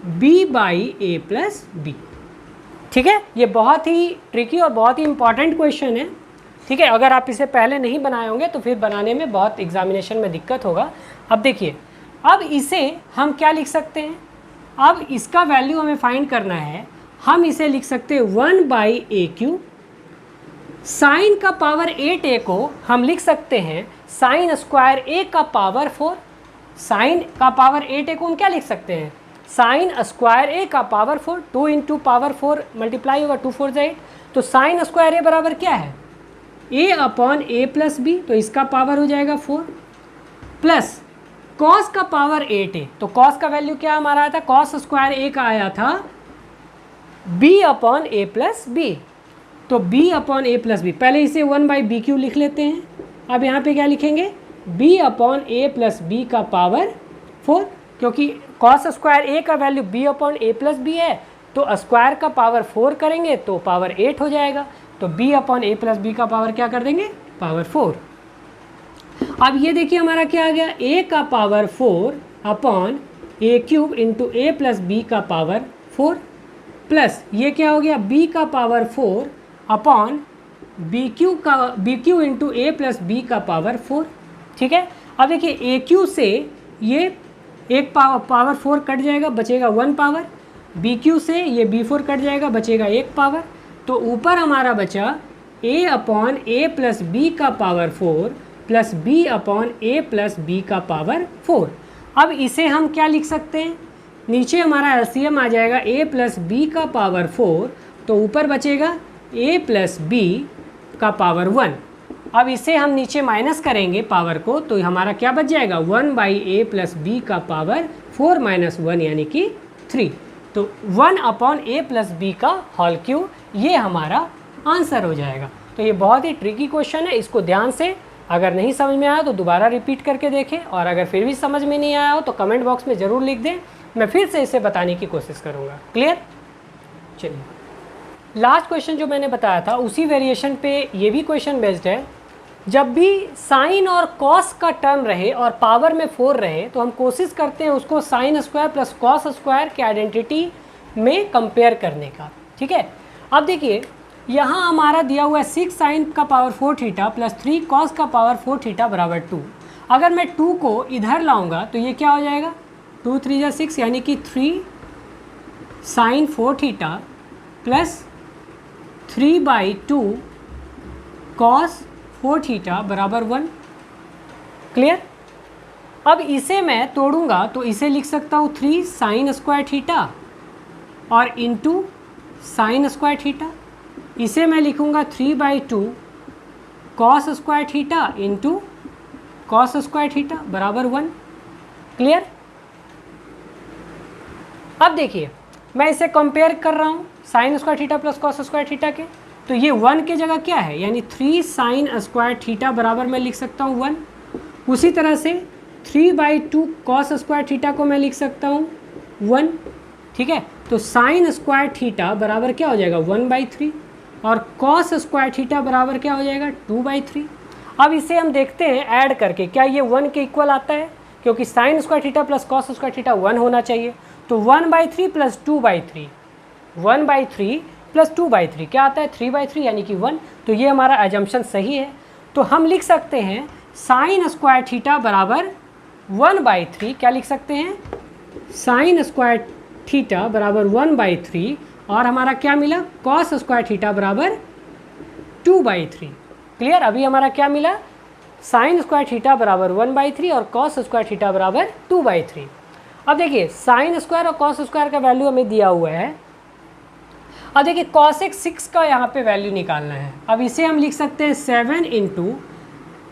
B by A plus B. ठीक है, ये बहुत ही ट्रिकी और बहुत ही इंपॉर्टेंट क्वेश्चन है। ठीक है, अगर आप इसे पहले नहीं बनाए होंगे तो फिर बनाने में बहुत एग्जामिनेशन में दिक्कत होगा। अब देखिए, अब इसे हम क्या लिख सकते हैं, अब इसका वैल्यू हमें फाइंड करना है। हम इसे लिख सकते हैं 1 बाई ए क्यू। साइन का पावर 8a को हम लिख सकते हैं साइन स्क्वायर ए का पावर 4। साइन का पावर 8a को हम क्या लिख सकते हैं साइन स्क्वायर ए का पावर 4। 2 इंटू पावर 4 मल्टीप्लाई होगा 2 4 8, तो साइन स्क्वायर ए बराबर क्या है ए अपॉन ए प्लस बी, तो इसका पावर हो जाएगा 4 प्लस कॉस का पावर 8a, तो कॉस का वैल्यू क्या हमारा आया था कॉस स्क्वायर ए का आया था b upon A plus b, तो b upon A plus B. पहले इसे 1 बाई बी क्यू लिख लेते हैं। अब यहाँ पे क्या लिखेंगे b upon A plus B का पावर 4, क्योंकि कॉस स्क्वायर ए का value b upon A plus B है, तो स्क्वायर का पावर 4 करेंगे तो पावर 8 हो जाएगा। तो b upon A plus B का पावर क्या कर देंगे पावर 4। अब ये देखिए हमारा क्या आ गया a का power 4 upon a cube into a plus B का पावर 4 प्लस ये क्या हो गया b का power 4 upon b cube into a plus B का पावर 4। ठीक है, अब देखिए ए क्यू से ये एक पावर 4 कट जाएगा, बचेगा 1 पावर। बी क्यू से ये b4 कट जाएगा, बचेगा 1 पावर। तो ऊपर हमारा बचा a upon A plus B का पावर 4 प्लस b upon A plus B का पावर 4। अब इसे हम क्या लिख सकते हैं, नीचे हमारा एलसीएम आ जाएगा a प्लस बी का पावर 4, तो ऊपर बचेगा a प्लस बी का पावर 1 अब इसे हम नीचे माइनस करेंगे पावर को, तो हमारा क्या बच जाएगा 1/a प्लस बी का पावर 4 - 1 यानी कि 3। तो 1/a प्लस बी का होल क्यूब, ये हमारा आंसर हो जाएगा। तो ये बहुत ही ट्रिकी क्वेश्चन है, इसको ध्यान से अगर नहीं समझ में आया तो दोबारा रिपीट करके देखें, और अगर फिर भी समझ में नहीं आया हो तो कमेंट बॉक्स में ज़रूर लिख दें, मैं फिर से इसे बताने की कोशिश करूँगा। क्लियर? चलिए लास्ट क्वेश्चन जो मैंने बताया था उसी वेरिएशन पे ये भी क्वेश्चन बेस्ड है। जब भी साइन और कॉस का टर्म रहे और पावर में 4 रहे तो हम कोशिश करते हैं उसको sine square plus cos square के आइडेंटिटी में कंपेयर करने का। ठीक है, अब देखिए यहाँ हमारा दिया हुआ है 6 साइन का पावर 4 थीटा प्लस 3 कॉस का पावर 4 थीटा बराबर 2। अगर मैं 2 को इधर लाऊंगा तो ये क्या हो जाएगा 2 3 जा 6 यानी कि 3 sine 4 theta plus 3/2 cos 4 theta बराबर 1। क्लियर? अब इसे मैं तोड़ूंगा तो इसे लिख सकता हूँ 3 साइन स्क्वायर थीटा और इंटू साइन स्क्वायर थीटा। इसे मैं लिखूंगा 3/2 cos square theta into cos square theta बराबर 1। क्लियर? अब देखिए मैं इसे कंपेयर कर रहा हूँ sign square theta plus cos square theta के, तो ये 1 की जगह क्या है यानी 3 साइन स्क्वायर थीटा बराबर मैं लिख सकता हूँ 1। उसी तरह से 3/2 कॉस स्क्वायर थीटा को मैं लिख सकता हूँ 1। ठीक है, तो साइन स्क्वायर थीटा बराबर क्या हो जाएगा 1/3 और कॉस स्क्वायर थीटा बराबर क्या हो जाएगा 2/3। अब इसे हम देखते हैं ऐड करके क्या ये 1 के इक्वल आता है, क्योंकि sine square theta plus cos square theta 1 होना चाहिए। तो 1/3 प्लस 2/3, 1/3 प्लस 2/3 क्या आता है 3/3 यानी कि 1। तो ये हमारा एजम्पशन सही है। तो हम लिख सकते हैं साइन स्क्वायर थीटा बराबर 1/3, क्या लिख सकते हैं साइन स्क्वायर थीटा बराबर 1/3 और हमारा क्या मिला कॉस स्क्वायर थीटा बराबर 2/3। क्लियर? अभी हमारा क्या मिला साइन स्क्वायर थीटा बराबर 1/3 और कॉस स्क्वायर थीटा बराबर 2/3। अब देखिए साइन स्क्वायर और कॉस स्क्वायर का वैल्यू हमें दिया हुआ है। अब देखिए कॉसेक 6 का यहाँ पे वैल्यू निकालना है। अब इसे हम लिख सकते हैं 7 इंटू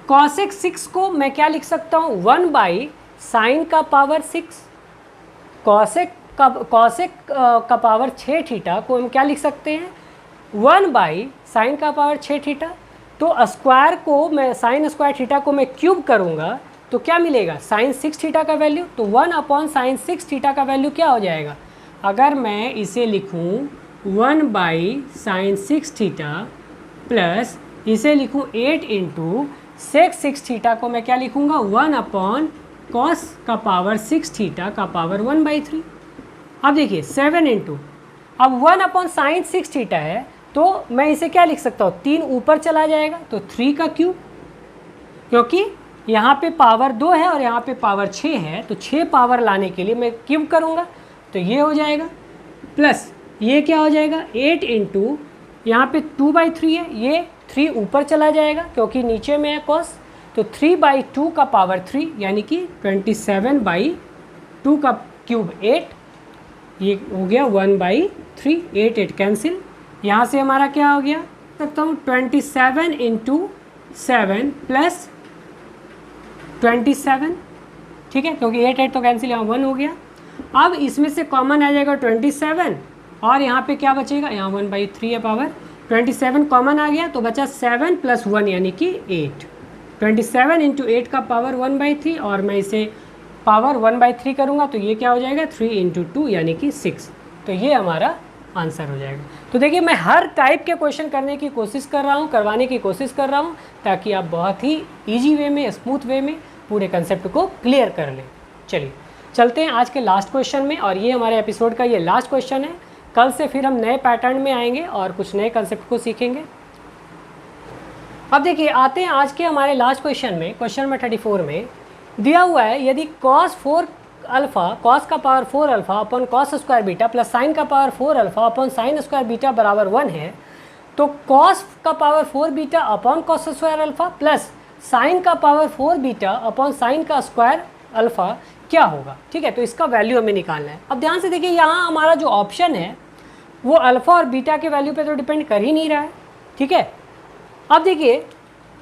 कॉसेक 6 को मैं क्या लिख सकता हूँ 1/साइन का पावर 6, कॉसेक का पावर 6 थीटा को हम क्या लिख सकते हैं 1/साइन का पावर 6 थीटा। तो स्क्वायर को मैं साइन स्क्वायर थीटा को मैं क्यूब करूँगा तो क्या मिलेगा साइन 6 थीटा का वैल्यू। तो 1/साइन 6 थीटा का वैल्यू क्या हो जाएगा, अगर मैं इसे लिखूँ 1/साइन 6 थीटा प्लस इसे लिखूँ 8 इंटू सेक 6 थीटा को मैं क्या लिखूँगा 1/कॉस का पावर 6 थीटा का पावर 1/3। अब देखिए 7 इंटू अब 1/साइन 6 थीटा है तो मैं इसे क्या लिख सकता हूँ 3 ऊपर चला जाएगा तो 3 का क्यूब, क्योंकि यहाँ पे पावर 2 है और यहाँ पे पावर 6 है तो 6 पावर लाने के लिए मैं क्यूब करूँगा तो ये हो जाएगा, प्लस ये क्या हो जाएगा 8 इंटू यहाँ पे 2/3 है, ये 3 ऊपर चला जाएगा क्योंकि नीचे में है कॉस, तो 3/2 का पावर 3 यानी कि 27/2 का क्यूब 8, ये हो गया 1/3, 8 कैंसिल। यहाँ से हमारा क्या हो गया सकता हूँ 27 इंटू 7 प्लस 27। ठीक है, क्योंकि 8 तो कैंसिल, यहाँ 1 हो गया। अब इसमें से कॉमन आ जाएगा 27 और यहाँ पे क्या बचेगा, यहाँ 1/3 है पावर, 27 कॉमन आ गया तो बचा 7 + 1 यानी कि 8। 27 इंटू 8 का पावर 1/3 और मैं इसे पावर 1/3 करूँगा तो ये क्या हो जाएगा 3 इंटू 2 यानी कि 6। तो ये हमारा आंसर हो जाएगा। तो देखिए मैं हर टाइप के क्वेश्चन करने की कोशिश कर रहा हूँ, करवाने की कोशिश कर रहा हूँ ताकि आप बहुत ही ईजी वे में, स्मूथ वे में पूरे कंसेप्ट को क्लियर कर लें। चलिए चलते हैं आज के लास्ट क्वेश्चन में, और ये हमारे एपिसोड का ये लास्ट क्वेश्चन है। कल से फिर हम नए पैटर्न में आएंगे और कुछ नए कंसेप्ट को सीखेंगे। अब देखिए आते हैं आज के हमारे लास्ट क्वेश्चन में। क्वेश्चन नंबर 34 में दिया हुआ है यदि cos 4 अल्फ़ा कॉस का power 4 alpha upon cos square beta plus sine का power 4 alpha upon sine square beta बराबर 1 है, तो कॉस का power 4 beta upon cos square alpha plus sine का पावर 4 बीटा अपन साइन का स्क्वायर अल्फ़ा क्या होगा। ठीक है, तो इसका वैल्यू हमें निकालना है। अब ध्यान से देखिए यहाँ हमारा जो ऑप्शन है वो अल्फ़ा और बीटा के वैल्यू पे तो डिपेंड कर ही नहीं रहा है। ठीक है, अब देखिए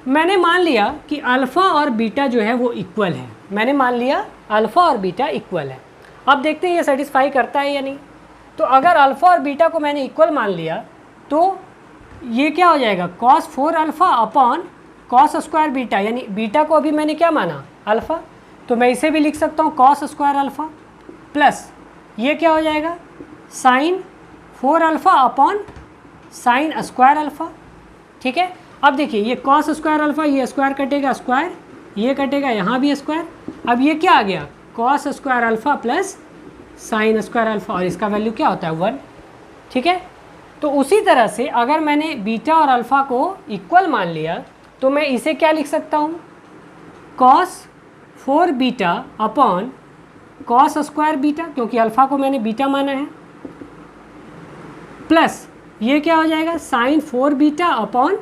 मैंने मान लिया कि अल्फ़ा और बीटा जो है वो इक्वल है, मैंने मान लिया अल्फ़ा और बीटा इक्वल है। अब देखते हैं ये सेटिस्फाई करता है या नहीं। तो अगर अल्फ़ा और बीटा को मैंने इक्वल मान लिया तो ये क्या हो जाएगा, cos 4 alpha upon cos square beta, यानी बीटा को अभी मैंने क्या माना, अल्फ़ा, तो मैं इसे भी लिख सकता हूँ cos स्क्वायर अल्फ़ा प्लस ये क्या हो जाएगा sin 4 alpha upon sin square alpha. ठीक है, अब देखिए ये cos स्क्वायर अल्फ़ा, ये स्क्वायर कटेगा स्क्वायर, ये कटेगा यहाँ भी स्क्वायर, अब ये क्या आ गया cos square alpha plus sin square alpha, और इसका वैल्यू क्या होता है 1। ठीक है, तो उसी तरह से अगर मैंने बीटा और अल्फ़ा को इक्वल मान लिया तो मैं इसे क्या लिख सकता हूँ, cos 4 beta upon cos square beta, क्योंकि अल्फ़ा को मैंने बीटा माना है, प्लस ये क्या हो जाएगा sin 4 beta upon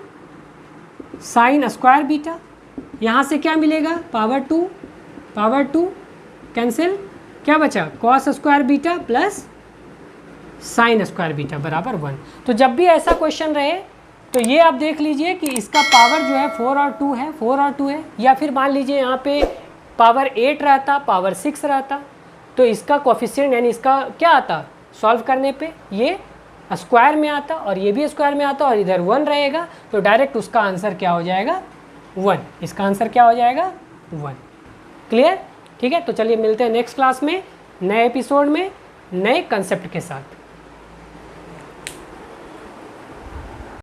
sin square beta. यहाँ से क्या मिलेगा, पावर 2 कैंसिल, क्या बचा cos square beta plus sin square beta बराबर 1। तो जब भी ऐसा क्वेश्चन रहे तो ये आप देख लीजिए कि इसका पावर जो है 4 और 2 है, 4 और 2 है, या फिर मान लीजिए यहाँ पे पावर 8 रहता, पावर 6 रहता, तो इसका कोफिशिएंट यानी इसका क्या आता, सॉल्व करने पे ये स्क्वायर में आता और ये भी स्क्वायर में आता और इधर 1 रहेगा, तो डायरेक्ट उसका आंसर क्या हो जाएगा 1, इसका आंसर क्या हो जाएगा 1। क्लियर? ठीक है, तो चलिए मिलते हैं नेक्स्ट क्लास में नए एपिसोड में नए कंसेप्ट के साथ।